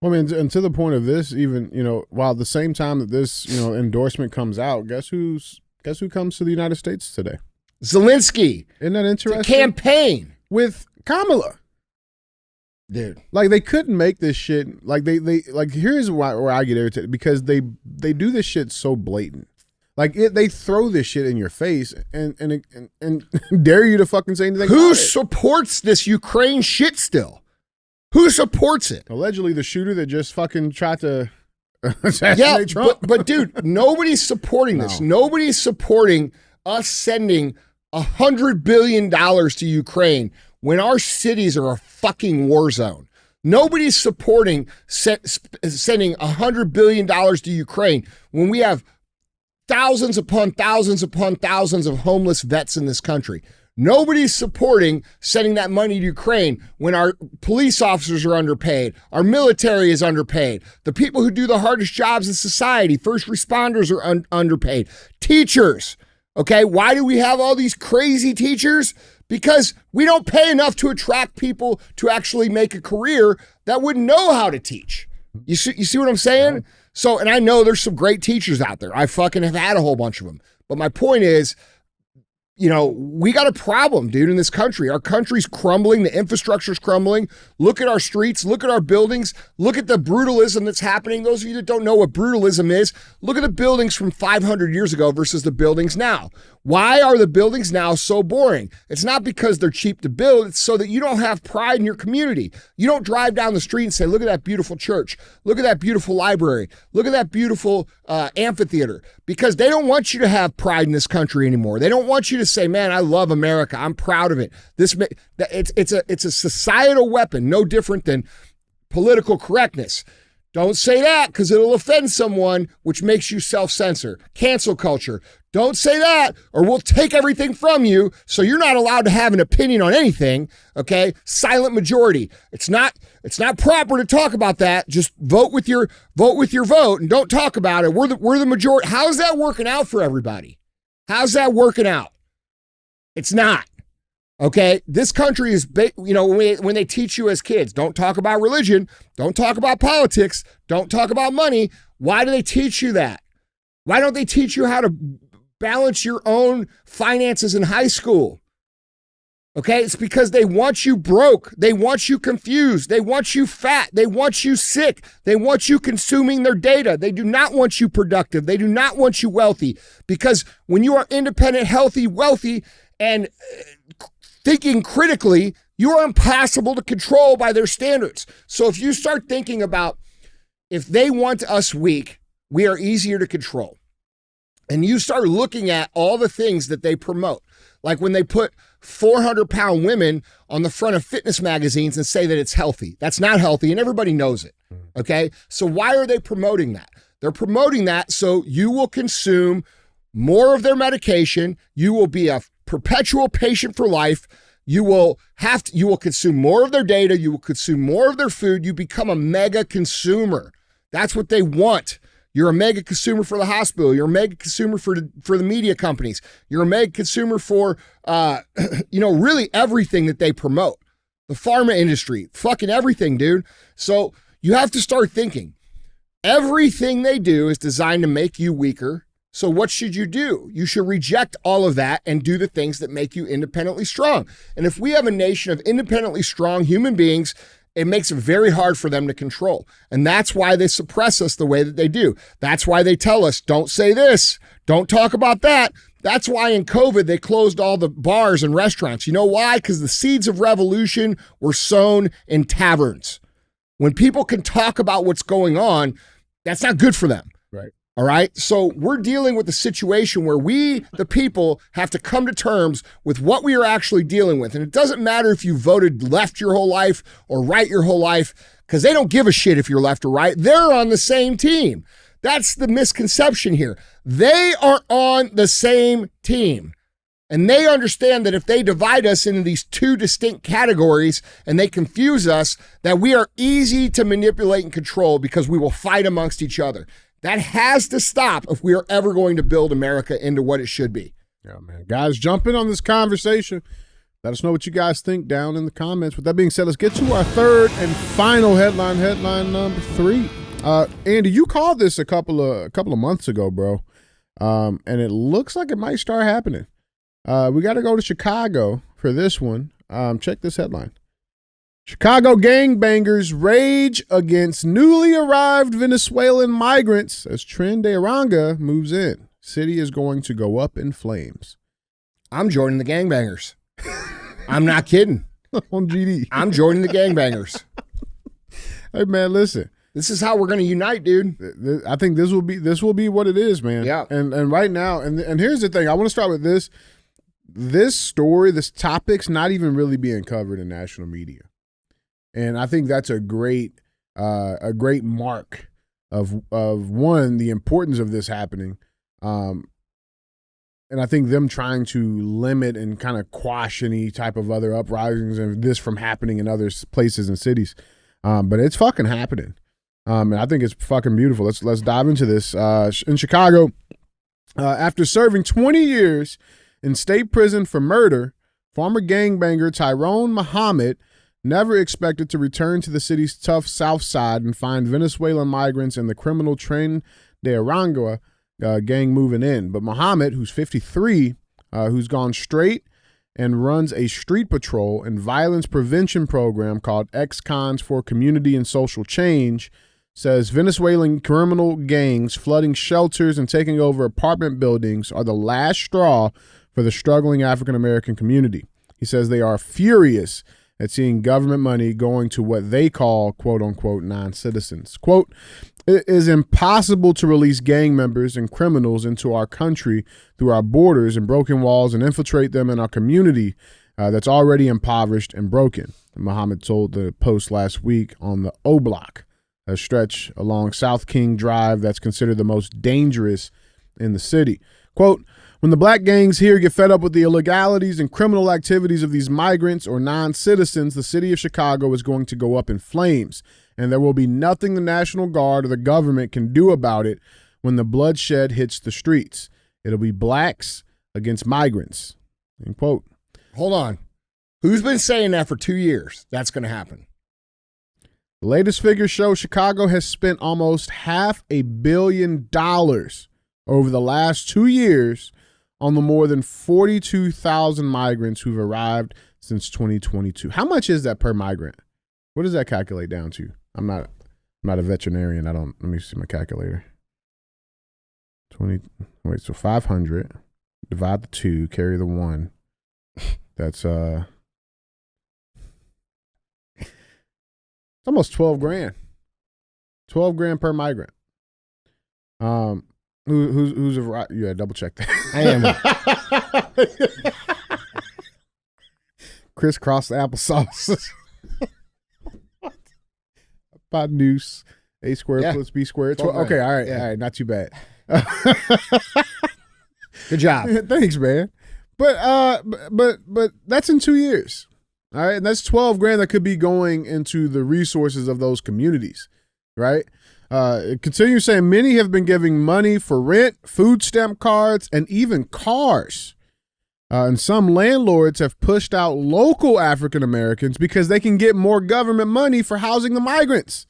Well, I mean, and to the point of this, even, while at the same time that this, endorsement comes out, guess who comes to the United States today? Zelensky. Isn't that interesting? To campaign with Kamala. Dude. Like, they couldn't make this shit. Like, they here's where I get irritated, because they do this shit so blatant. They throw this shit in your face and dare you to fucking say anything. Who supports this Ukraine shit still? Who supports it? Allegedly the shooter that just fucking tried to assassinate Trump. But dude, nobody's supporting this. Nobody's supporting us sending $100 billion to Ukraine when our cities are a fucking war zone. Nobody's supporting sending $100 billion to Ukraine when we have thousands upon thousands upon thousands of homeless vets in this country. Nobody's supporting sending that money to Ukraine when our police officers are underpaid, our military is underpaid, the people who do the hardest jobs in society, first responders are underpaid, teachers. Okay, why do we have all these crazy teachers? Because we don't pay enough to attract people to actually make a career that would know how to teach. You see what I'm saying? So, and I know there's some great teachers out there. I fucking have had a whole bunch of them. But my point is, you know, we got a problem, dude, in this country. Our country's crumbling. The infrastructure's crumbling. Look at our streets. Look at our buildings. Look at the brutalism that's happening. Those of you that don't know what brutalism is, look at the buildings from 500 years ago versus the buildings now. Why are the buildings now so boring? It's not because they're cheap to build. It's so that you don't have pride in your community. You don't drive down the street and say, look at that beautiful church. Look at that beautiful library. Look at that beautiful amphitheater. Because they don't want you to have pride in this country anymore. They don't want you to say, man, I love America. I'm proud of it. It's a societal weapon, no different than political correctness. Don't say that because it'll offend someone, which makes you self-censor. Cancel culture. Don't say that or we'll take everything from you so you're not allowed to have an opinion on anything, okay? Silent majority. It's not proper to talk about that. Just vote with your vote and don't talk about it. We're the majority. How's that working out for everybody? How's that working out? It's not. Okay, this country is, when they teach you as kids, don't talk about religion, don't talk about politics, don't talk about money. Why do they teach you that? Why don't they teach you how to balance your own finances in high school? Okay, it's because they want you broke. They want you confused. They want you fat. They want you sick. They want you consuming their data. They do not want you productive. They do not want you wealthy. Because when you are independent, healthy, wealthy, and thinking critically, you are impossible to control by their standards. So if you start thinking about if they want us weak, we are easier to control. And you start looking at all the things that they promote, like when they put 400-pound women on the front of fitness magazines and say that it's healthy. That's not healthy, and everybody knows it, okay? So why are they promoting that? They're promoting that so you will consume more of their medication, you will be a perpetual patient for life, you will consume more of their data, you will consume more of their food, you become a mega consumer. That's what they want. You're a mega consumer for the hospital. You're a mega consumer for the media companies. You're a mega consumer for, really everything that they promote. The pharma industry, fucking everything, dude. So you have to start thinking. Everything they do is designed to make you weaker. So what should you do? You should reject all of that and do the things that make you independently strong. And if we have a nation of independently strong human beings, it makes it very hard for them to control. And that's why they suppress us the way that they do. That's why they tell us, don't say this, don't talk about that. That's why in COVID, they closed all the bars and restaurants. You know why? Because the seeds of revolution were sown in taverns. When people can talk about what's going on, that's not good for them. Right. All right. So we're dealing with a situation where we, the people, have to come to terms with what we are actually dealing with. And it doesn't matter if you voted left your whole life or right your whole life, because they don't give a shit if you're left or right. They're on the same team. That's the misconception here. They are on the same team. And they understand that if they divide us into these two distinct categories and they confuse us, that we are easy to manipulate and control because we will fight amongst each other. That has to stop if we are ever going to build America into what it should be. Yeah, man. Guys, jump in on this conversation. Let us know what you guys think down in the comments. With that being said, let's get to our third and final headline number 3. Andy, you called this a couple of months ago, bro. And it looks like it might start happening. We got to go to Chicago for this one. Check this headline. Chicago gangbangers rage against newly arrived Venezuelan migrants as Tren de Aragua moves in. City is going to go up in flames. I'm joining the gangbangers. I'm not kidding. On GD. I'm joining the gangbangers. Hey, man, listen. This is how we're going to unite, dude. I think this will be what it is, man. Yeah. And right now, and here's the thing. I want to start with this. This story, this topic's not even really being covered in national media. And I think that's a great mark of one, the importance of this happening. And I think them trying to limit and kind of quash any type of other uprisings and this from happening in other places and cities. But it's fucking happening. And I think it's fucking beautiful. Let's dive into this. In Chicago, after serving 20 years in state prison for murder, former gangbanger Tyrone Muhammad never expected to return to the city's tough South Side and find Venezuelan migrants and the criminal Tren de Aragua gang moving in. But Muhammad, who's 53, who's gone straight and runs a street patrol and violence prevention program called Ex-Cons for Community and Social Change, says Venezuelan criminal gangs flooding shelters and taking over apartment buildings are the last straw for the struggling African-American community. He says they are furious at seeing government money going to what they call, quote unquote, non-citizens. Quote, it is impossible to release gang members and criminals into our country through our borders and broken walls and infiltrate them in our community that's already impoverished and broken. Muhammad told the Post last week on the O Block, a stretch along South King Drive that's considered the most dangerous in the city. Quote, when the black gangs here get fed up with the illegalities and criminal activities of these migrants or non-citizens, the city of Chicago is going to go up in flames, and there will be nothing the National Guard or the government can do about it when the bloodshed hits the streets. It'll be blacks against migrants. End quote. Hold on. Who's been saying that for 2 years? That's going to happen. The latest figures show Chicago has spent almost $500 million over the last 2 years on the more than 42,000 migrants who've arrived since 2022. How much is that per migrant? What does that calculate down to? I'm not a veterinarian. Let me see my calculator. So 500 divide the 2, carry the 1. That's it's almost 12 grand. 12 grand per migrant. Who's a yeah, double check that. I am. Crisscross applesauce. Hypotenuse. A squared plus B squared. Okay, all right, not too bad. Good job. Thanks, man. But that's in 2 years. All right, and that's 12 grand that could be going into the resources of those communities, right? It continues saying many have been giving money for rent, food stamp cards, and even cars. And some landlords have pushed out local African Americans because they can get more government money for housing the migrants.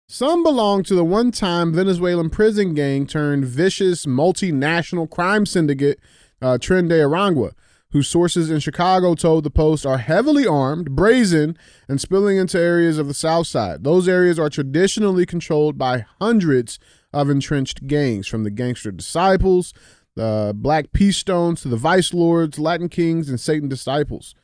Some belong to the one-time Venezuelan prison gang turned vicious multinational crime syndicate, Tren de Aragua, whose sources in Chicago told the Post are heavily armed, brazen, and spilling into areas of the South Side. Those areas are traditionally controlled by hundreds of entrenched gangs, from the Gangster Disciples, the Black Peace Stones, to the Vice Lords, Latin Kings, and Satan Disciples.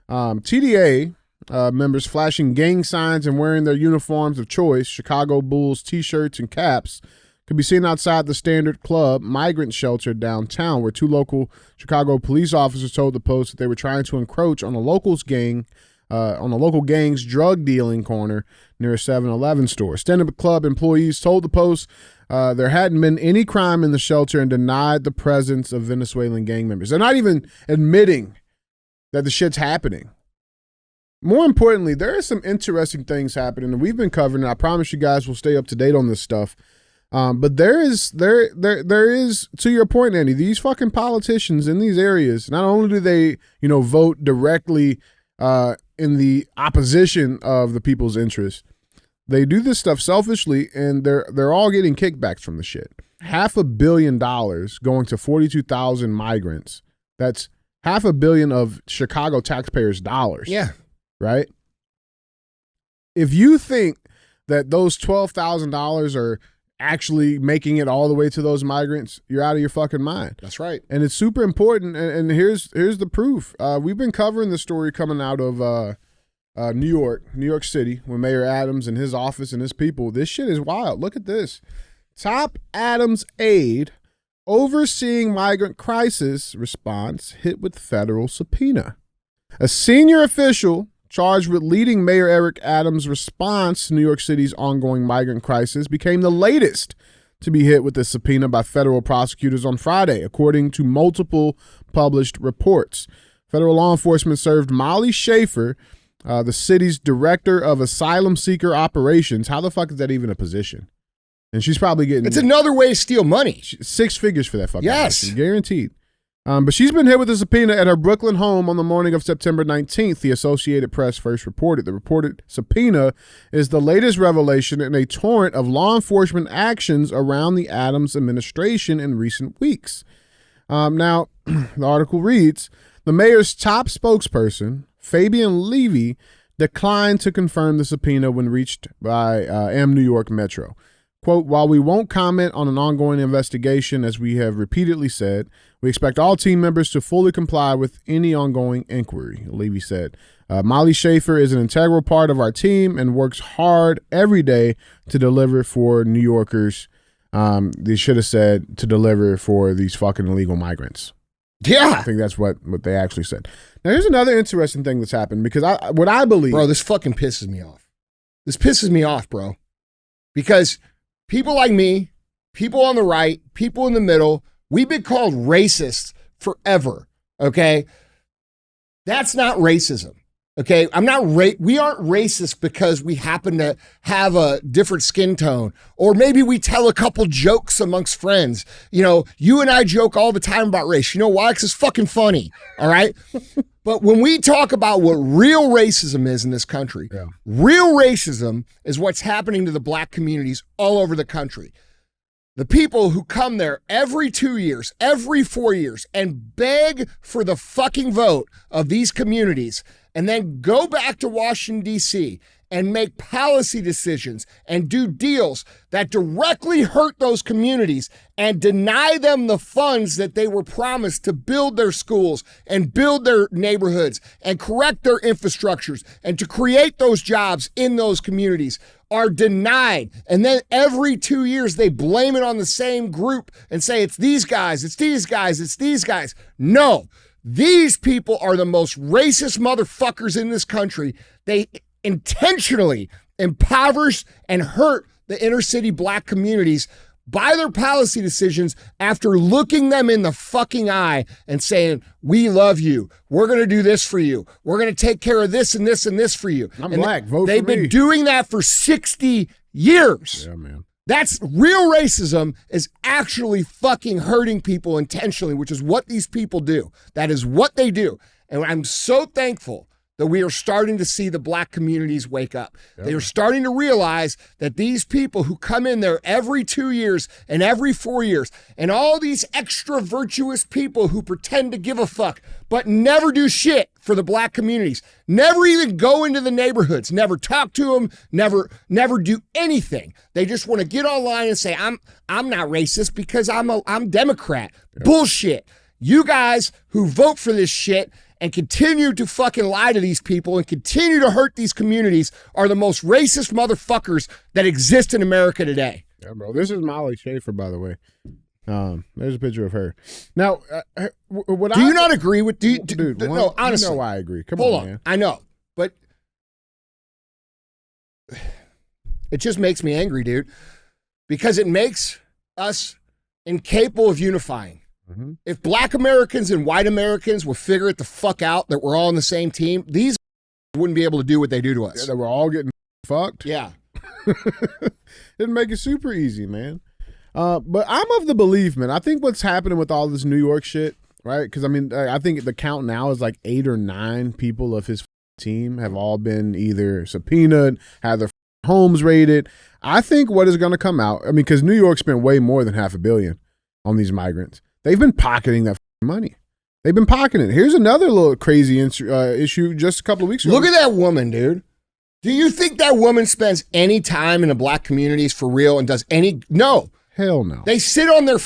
TDA members flashing gang signs and wearing their uniforms of choice, Chicago Bulls t-shirts and caps, could be seen outside the Standard Club migrant shelter downtown, where 2 local Chicago police officers told the Post that they were trying to encroach on a local gang's drug dealing corner near a 7-Eleven store. Standard Club employees told the Post there hadn't been any crime in the shelter and denied the presence of Venezuelan gang members. They're not even admitting that the shit's happening. More importantly, there are some interesting things happening, and we've been covering it. I promise you guys we'll stay up to date on this stuff. But there is, to your point, Andy, these fucking politicians in these areas, not only do they, vote directly in the opposition of the people's interests, they do this stuff selfishly, and they're all getting kickbacks from the shit. $500 million going to 42,000 migrants. That's $500 million of Chicago taxpayers' dollars. Yeah. Right? If you think that those $12,000 are actually making it all the way to those migrants, you're out of your fucking mind. That's right. And it's super important. And here's the proof. We've been covering the story coming out of New York City, with Mayor Adams and his office and his people. This shit is wild. Look at this. Top Adams aide overseeing migrant crisis response hit with federal subpoena. A senior official charged with leading Mayor Eric Adams' response to New York City's ongoing migrant crisis became the latest to be hit with a subpoena by federal prosecutors on Friday, according to multiple published reports. Federal law enforcement served Molly Schaefer, the city's director of asylum seeker operations. How the fuck is that even a position? And she's probably getting... It's another way to steal money. 6 figures for that fucking Yes. person, guaranteed. But she's been hit with a subpoena at her Brooklyn home on the morning of September 19th, the Associated Press first reported. The reported subpoena is the latest revelation in a torrent of law enforcement actions around the Adams administration in recent weeks. Now, the article reads, the mayor's top spokesperson, Fabian Levy, declined to confirm the subpoena when reached by New York Metro. Quote, while we won't comment on an ongoing investigation, as we have repeatedly said, we expect all team members to fully comply with any ongoing inquiry, Levy said. Molly Schaefer is an integral part of our team and works hard every day to deliver for New Yorkers. They should have said to deliver for these fucking illegal migrants. Yeah. I think that's what they actually said. Now, here's another interesting thing that's happened, because what I believe... Bro, this fucking pisses me off. This pisses me off, bro. Because... people like me, people on the right, people in the middle, we've been called racist forever, okay? That's not racism, okay? We aren't racist because we happen to have a different skin tone, or maybe we tell a couple jokes amongst friends. You know, you and I joke all the time about race. You know why? Because it's fucking funny, all right? But when we talk about what real racism is in this country, real racism is what's happening to the black communities all over the country. The people who come there every 2 years, every 4 years, and beg for the fucking vote of these communities, and then go back to Washington, D.C., and make policy decisions and do deals that directly hurt those communities and deny them the funds that they were promised to build their schools and build their neighborhoods and correct their infrastructures and to create those jobs in those communities are denied. And then every 2 years they blame it on the same group and say, it's these guys, it's these guys, it's these guys. No, these people are the most racist motherfuckers in this country. They intentionally impoverish and hurt the inner city black communities by their policy decisions after looking them in the fucking eye and saying, we love you. We're going to do this for you. We're going to take care of this and this and this for you. I'm black. Vote for me. They've been doing that for 60 years. Yeah, man. That's real racism, is actually fucking hurting people intentionally, which is what these people do. That is what they do. And I'm so thankful that we are starting to see the black communities wake up. Yep. They are starting to realize that these people who come in there every 2 years and every 4 years, and all these extra virtuous people who pretend to give a fuck, but never do shit for the black communities, never even go into the neighborhoods, never talk to them, never do anything. They just want to get online and say, I'm not racist because I'm Democrat. Yep. Bullshit. You guys who vote for this shit and continue to fucking lie to these people and continue to hurt these communities are the most racist motherfuckers that exist in America today. Yeah, bro. This is Molly Schaefer, by the way. There's a picture of her. Now, do you not agree with... Dude, no, honestly. You know I agree. Come hold on, man. I know, but it just makes me angry, dude, because it makes us incapable of unifying. Mm-hmm. If black Americans and white Americans would figure it the fuck out that we're all on the same team, these wouldn't be able to do what they do to us. Yeah, that we're all getting fucked. Yeah. It'd make it super easy, man. But I'm of the belief, man, I think what's happening with all this New York shit, right? Because, I mean, I think the count now is like 8 or 9 people of his team have all been either subpoenaed, had their homes raided. I think what is going to come out, I mean, because New York spent way more than $500 million on these migrants. They've been pocketing that money. They've been pocketing it. Here's another little crazy issue just a couple of weeks ago. Look at that woman, dude. Do you think that woman spends any time in the black communities for real and does any? No. Hell no. They sit on their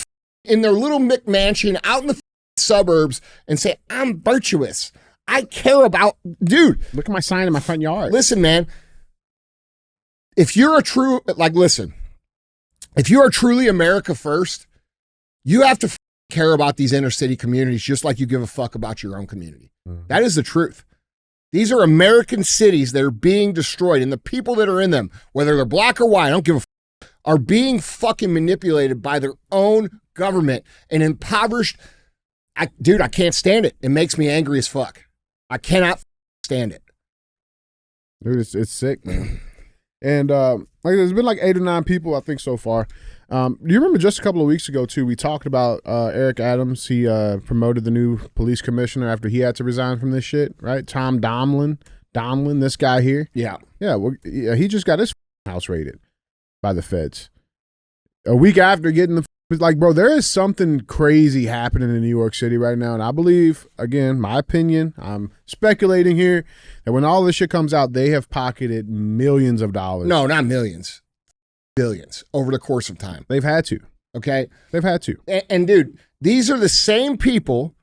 in their little McMansion out in the suburbs and say, I'm virtuous. I care about, dude. Look at my sign in my front yard. Listen, man. If you're a true, listen, if you are truly America first, you have to care about these inner city communities just like you give a fuck about your own community. That is the truth. These are American cities that are being destroyed, and the people that are in them, whether they're black or white, I don't give a fuck, are being fucking manipulated by their own government and impoverished. Dude, I can't stand it. It makes me angry as fuck. I cannot stand it. Dude, it's sick, man. And there's been like 8 or 9 people, I think, so far. Do you remember just a couple of weeks ago, too, we talked about Eric Adams. He promoted the new police commissioner after he had to resign from this shit, right? Tom Domlin, this guy here. Yeah. Yeah, well, he just got his house raided by the feds. A week after getting the... Like, bro, there is something crazy happening in New York City right now, and I believe, again, my opinion, I'm speculating here, that when all this shit comes out, they have pocketed millions of dollars. No, not millions. Billions over the course of time. They've had to. Okay? They've had to. And dude, these are the same people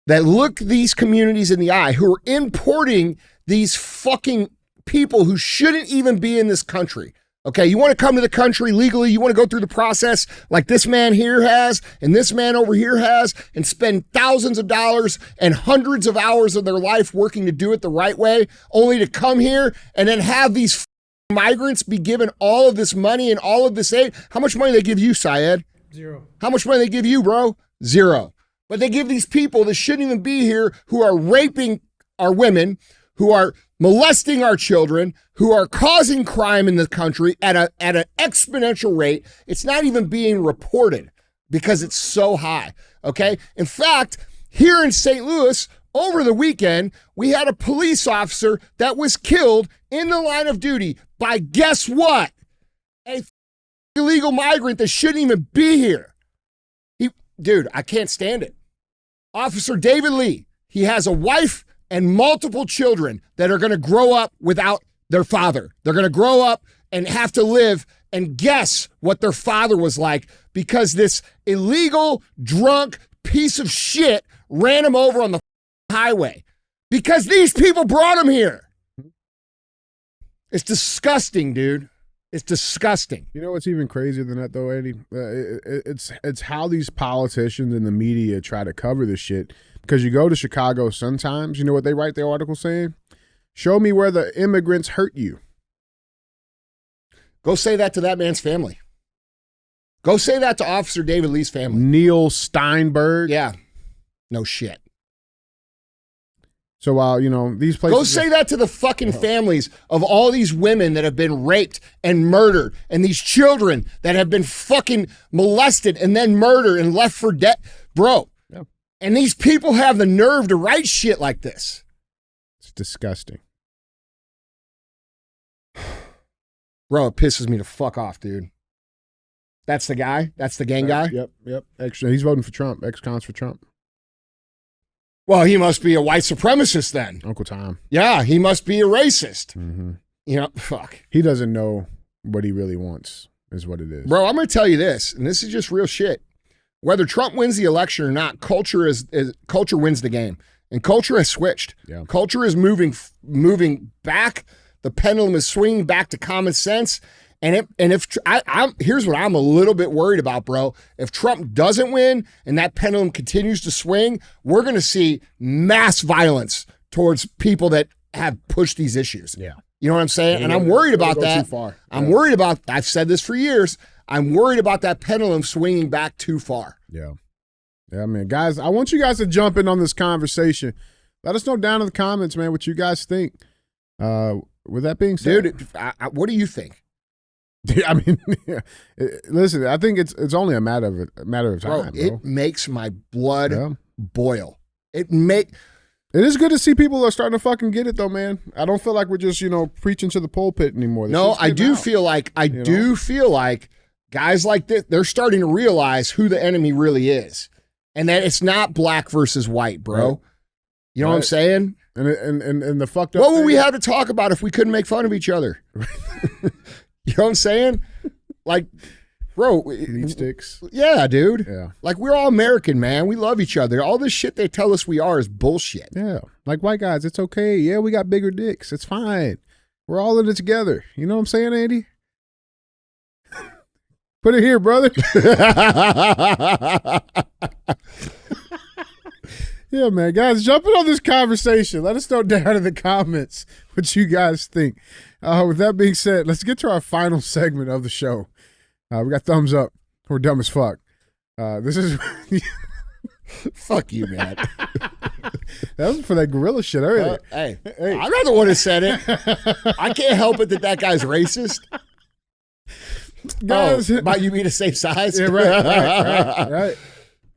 that look these communities in the eye who are importing these fucking people who shouldn't even be in this country. Okay, you want to come to the country legally, you want to go through the process like this man here has and this man over here has and spend thousands of dollars and hundreds of hours of their life working to do it the right way, only to come here and then have these migrants be given all of this money and all of this aid. How much money they give you, Syed? 0. How much money they give you, bro? 0. But they give these people that shouldn't even be here, who are raping our women, who are molesting our children, who are causing crime in the country at an exponential rate. It's not even being reported because it's so high, okay? In fact, here in St. Louis, over the weekend, we had a police officer that was killed in the line of duty by, guess what? A illegal migrant that shouldn't even be here. Dude, I can't stand it. Officer David Lee, he has a wife and multiple children that are going to grow up without their father. They're going to grow up and have to live and guess what their father was like because this illegal, drunk piece of shit ran him over on the highway because these people brought him here. It's disgusting, dude. It's disgusting. You know what's even crazier than that, though, Eddie? It's how these politicians and the media try to cover this shit. Because you go to Chicago Sun-Times, you know what they write their article saying? Show me where the immigrants hurt you. Go say that to that man's family. Go say that to Officer David Lee's family. Neil Steinberg. Yeah. No shit. So while, these places... Go say that to the fucking families of all these women that have been raped and murdered and these children that have been fucking molested and then murdered and left for dead. Bro. Yeah. And these people have the nerve to write shit like this. It's disgusting. Bro, it pisses me to fuck off, dude. That's the guy? That's the gang guy? Yep. He's voting for Trump. Ex-cons for Trump. Well, he must be a white supremacist then. Uncle Tom. Yeah, he must be a racist. Mm-hmm. Fuck. He doesn't know what he really wants, is what it is. Bro, I'm going to tell you this, and this is just real shit. Whether Trump wins the election or not, culture wins the game. And culture has switched. Yeah. Culture is moving back. The pendulum is swinging back to common sense. And here's what I'm a little bit worried about, bro. If Trump doesn't win and that pendulum continues to swing, we're going to see mass violence towards people that have pushed these issues. Yeah. You know what I'm saying? And I'm worried about that. Too far. I'm worried about, I've said this for years, I'm worried about that pendulum swinging back too far. Yeah. Yeah, man. Guys, I want you guys to jump in on this conversation. Let us know down in the comments, man, what you guys think. With that being said. Dude, what do you think? I mean, listen, I think it's only a matter of time, bro. It makes my blood boil. It is good to see people are starting to fucking get it, though, man. I don't feel like we're just, preaching to the pulpit anymore. No, I do feel like guys like this, they're starting to realize who the enemy really is. And that it's not black versus white, bro. Right. You know what I'm saying? And the fucked up What would we thing- have to talk about if we couldn't make fun of each other? You know what I'm saying? Like, bro. Meat sticks. Yeah, dude. Yeah. Like, we're all American, man. We love each other. All this shit they tell us we are is bullshit. Yeah. Like white guys, it's okay. Yeah, we got bigger dicks. It's fine. We're all in it together. You know what I'm saying, Andy? Put it here, brother. Yeah, man. Guys, jumping on this conversation. Let us know down in the comments what you guys think. With that being said, let's get to our final segment of the show. We got thumbs up. We're dumb as fuck. This is... Fuck you, man. That was for that gorilla shit earlier. Hey, I'm not the one who said it. I can't help it that guy's racist. Guys, About you being a safe size? yeah, right.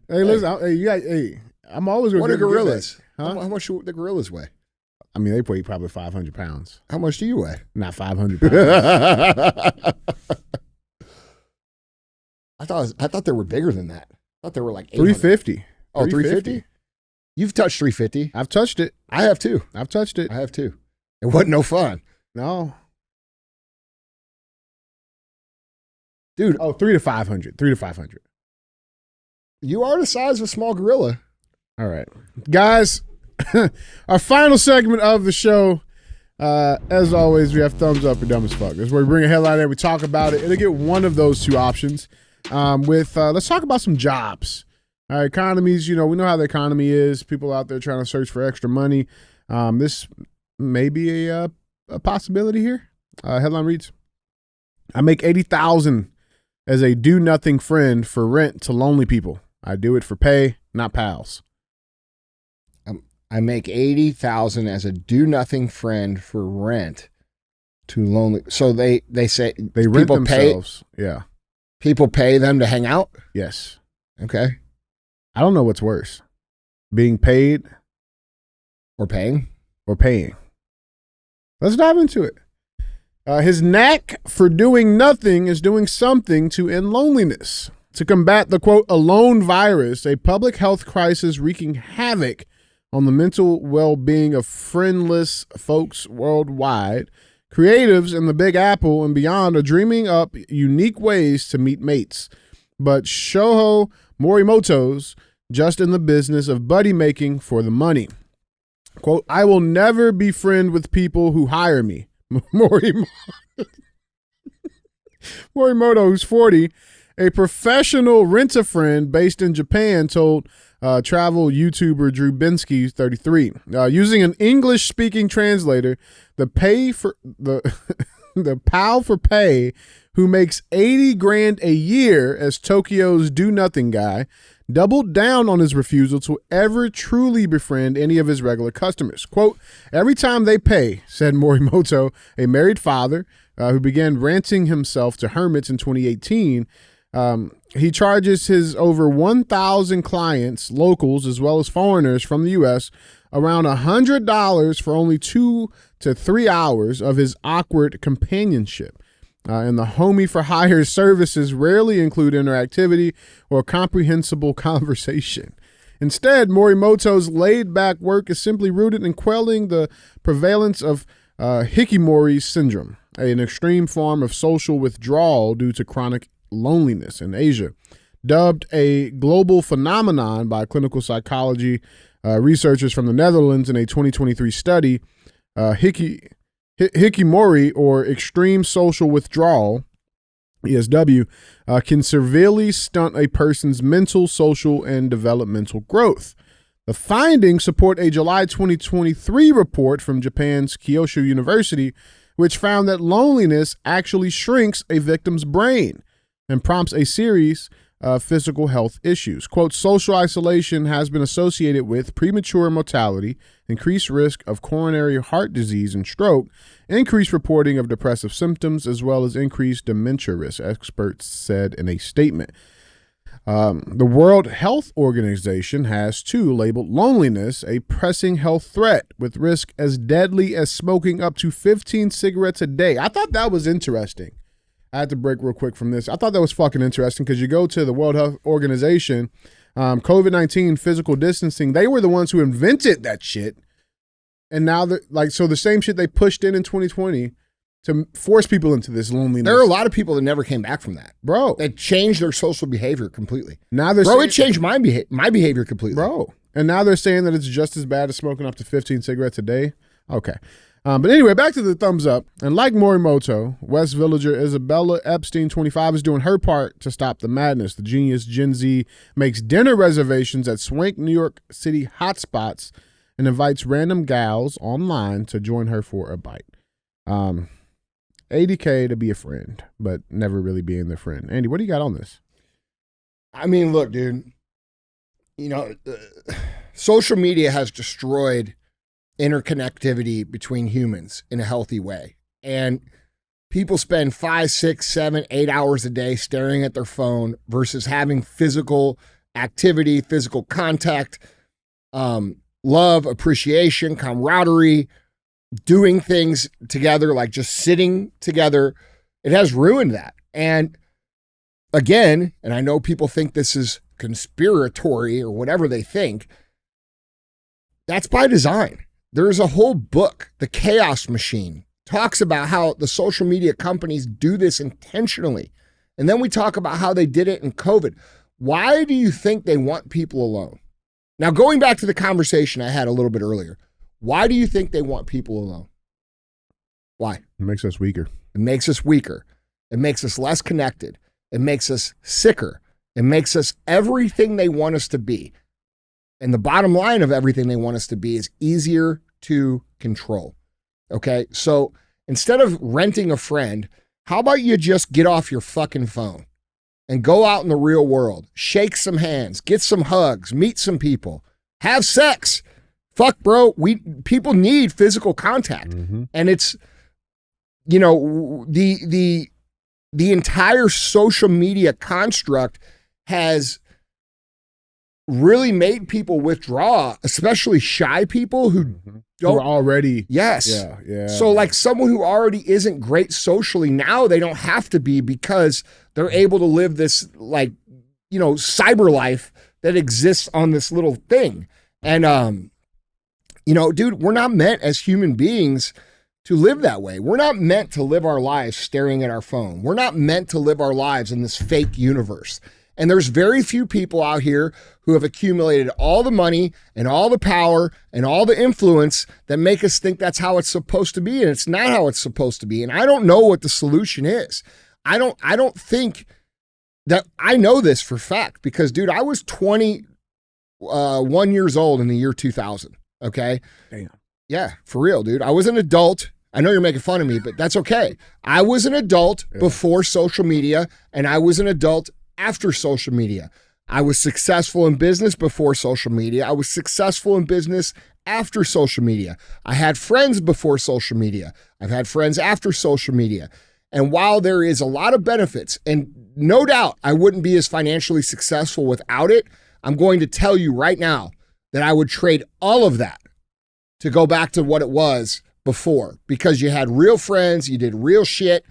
Hey, listen, I'm always going What to are gorillas? Huh? How much do the gorillas weigh? I mean, they weigh probably 500 pounds. How much do you weigh? Not 500 pounds. I thought they were bigger than that. I thought they were like 800. 350. Oh, 350? You've touched 350. I've touched it. I have too. I've touched it. I have too. It wasn't no fun. No. Dude, Oh, 3 to 500. 3 to 500. you are the size of a small gorilla. All right. Guys, our final segment of the show. As always, we have thumbs up or dumb as fuck. This is where we bring a headline in, we talk about it. It'll get one of those two options. Let's talk about some jobs. All right, economies, we know how the economy is. People out there trying to search for extra money. This may be a possibility here. Headline reads, I make $80,000 as a do-nothing friend for rent to lonely people. I do it for pay, not pals. I make $80,000 as a do-nothing friend for rent to lonely. So they say They rent people themselves. Yeah. People pay them to hang out? Yes. Okay. I don't know what's worse, being paid Or paying? or paying. Let's dive into it. His knack for doing nothing is doing something to end loneliness. To combat the, quote, alone virus, a public health crisis wreaking havoc on the mental well-being of friendless folks worldwide, creatives in the Big Apple and beyond are dreaming up unique ways to meet mates. But Shoho Morimoto's just in the business of buddy making for the money. Quote, I will never be friend with people who hire me. Morimoto, who's 40, a professional rent-a-friend based in Japan, told travel YouTuber Drew Binsky, who's 33. Using an English-speaking translator, the pal for pay, who makes $80,000 a year as Tokyo's do-nothing guy, doubled down on his refusal to ever truly befriend any of his regular customers. Quote, every time they pay, said Morimoto, a married father who began renting himself to hermits in 2018, he charges his over 1,000 clients, locals as well as foreigners from the U.S., around $100 for only 2 to 3 hours of his awkward companionship. And the homie for hire services rarely include interactivity or comprehensible conversation. Instead, Morimoto's laid-back work is simply rooted in quelling the prevalence of hikikomori syndrome, an extreme form of social withdrawal due to chronic loneliness in Asia. Dubbed a global phenomenon by clinical psychology researchers from the Netherlands in a 2023 study, hikikomori, or extreme social withdrawal, ESW, can severely stunt a person's mental, social, and developmental growth. The findings support a July 2023 report from Japan's Kyushu University, which found that loneliness actually shrinks a victim's brain and prompts a series of physical health issues. Quote, social isolation has been associated with premature mortality, increased risk of coronary heart disease and stroke, increased reporting of depressive symptoms, as well as increased dementia risk, experts said in a statement. The World Health Organization has, too, labeled loneliness a pressing health threat with risk as deadly as smoking up to 15 cigarettes a day. I thought that was interesting. I had to break real quick from this. I thought that was fucking interesting because you go to the World Health Organization, COVID-19, physical distancing, they were the ones who invented that shit. And now that so the same shit they pushed in 2020 to force people into this loneliness. There are a lot of people that never came back from that, bro. That changed their social behavior completely. Now they're it changed my behavior completely, bro. And now they're saying that it's just as bad as smoking up to 15 cigarettes a day. Okay. But anyway, back to the thumbs up. And like Morimoto, West Villager Isabella Epstein, 25, is doing her part to stop the madness. The genius Gen Z makes dinner reservations at swank New York City hotspots and invites random gals online to join her for a bite. $80K to be a friend, but never really being their friend. Andy, what do you got on this? I mean, look, dude, social media has destroyed interconnectivity between humans in a healthy way. And people spend 5, 6, 7, 8 hours a day staring at their phone versus having physical activity, physical contact, love, appreciation, camaraderie, doing things together, like just sitting together. It has ruined that. And again, and I know people think this is conspiratory or whatever they think, that's by design. There's a whole book, The Chaos Machine, talks about how the social media companies do this intentionally. And then we talk about how they did it in COVID. Why do you think they want people alone? Now, going back to the conversation I had a little bit earlier, why do you think they want people alone? Why? It makes us weaker. It makes us weaker. It makes us less connected. It makes us sicker. It makes us everything they want us to be. And the bottom line of everything they want us to be is easier to control. Okay? So instead of renting a friend, how about you just get off your fucking phone and go out in the real world, shake some hands, get some hugs, meet some people, have sex. Fuck, bro. People need physical contact. Mm-hmm. And it's, the entire social media construct has really made people withdraw, especially shy people who don't already. Yes. Yeah. So like someone who already isn't great socially, now they don't have to be because they're able to live this cyber life that exists on this little thing. And, dude, we're not meant as human beings to live that way. We're not meant to live our lives staring at our phone. We're not meant to live our lives in this fake universe. And there's very few people out here who have accumulated all the money and all the power and all the influence that make us think that's how it's supposed to be. And it's not how it's supposed to be. And I don't know what the solution is. I don't think that I know this for fact because, dude, I was 21 years old in the year 2000. Okay. Damn. Yeah, for real, dude. I was an adult. I know you're making fun of me, but that's okay. I was an adult before social media, and I was an adult after social media. I was successful in business before social media. I was successful in business after social media. I had friends before social media. I've had friends after social media. And while there is a lot of benefits, and no doubt I wouldn't be as financially successful without it, I'm going to tell you right now that I would trade all of that to go back to what it was before, because you had real friends, you did real shit.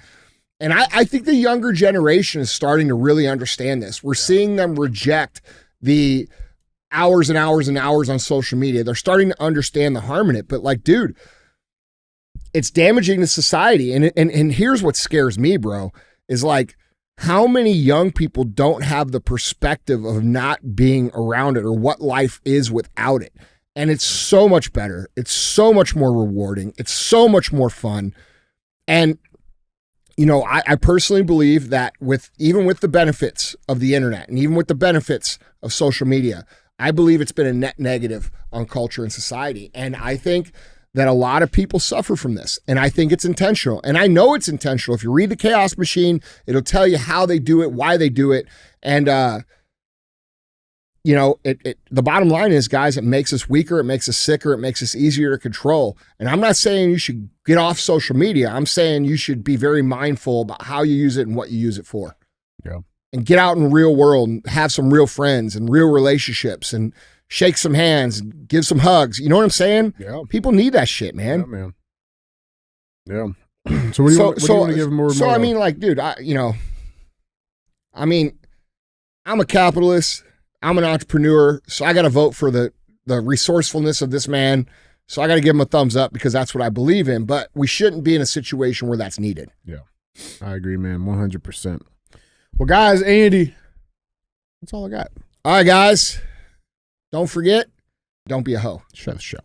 And I think the younger generation is starting to really understand this. We're seeing them reject the hours and hours and hours on social media. They're starting to understand the harm in it. But like, dude, it's damaging to society. And here's what scares me, bro, is like how many young people don't have the perspective of not being around it or what life is without it. And it's so much better. It's so much more rewarding. It's so much more fun. And, I personally believe that even with the benefits of the internet and even with the benefits of social media, I believe it's been a net negative on culture and society. And I think that a lot of people suffer from this. And I think it's intentional. And I know it's intentional. If you read The Chaos Machine, it'll tell you how they do it, why they do it. And, the bottom line is, guys, it makes us weaker, it makes us sicker, it makes us easier to control. And I'm not saying you should get off social media. I'm saying you should be very mindful about how you use it and what you use it for. Yeah. And get out in the real world and have some real friends and real relationships and shake some hands and give some hugs. You know what I'm saying? Yeah. People need that shit, man. Yeah, man. Yeah. So what do you want to give more? So, I mean, like, dude, I'm a capitalist. I'm an entrepreneur, so I got to vote for the resourcefulness of this man. So I got to give him a thumbs up because that's what I believe in, but we shouldn't be in a situation where that's needed. Yeah, I agree, man, 100%. Well, guys, Andy, that's all I got. All right, guys. Don't forget, don't be a hoe. Shut the show.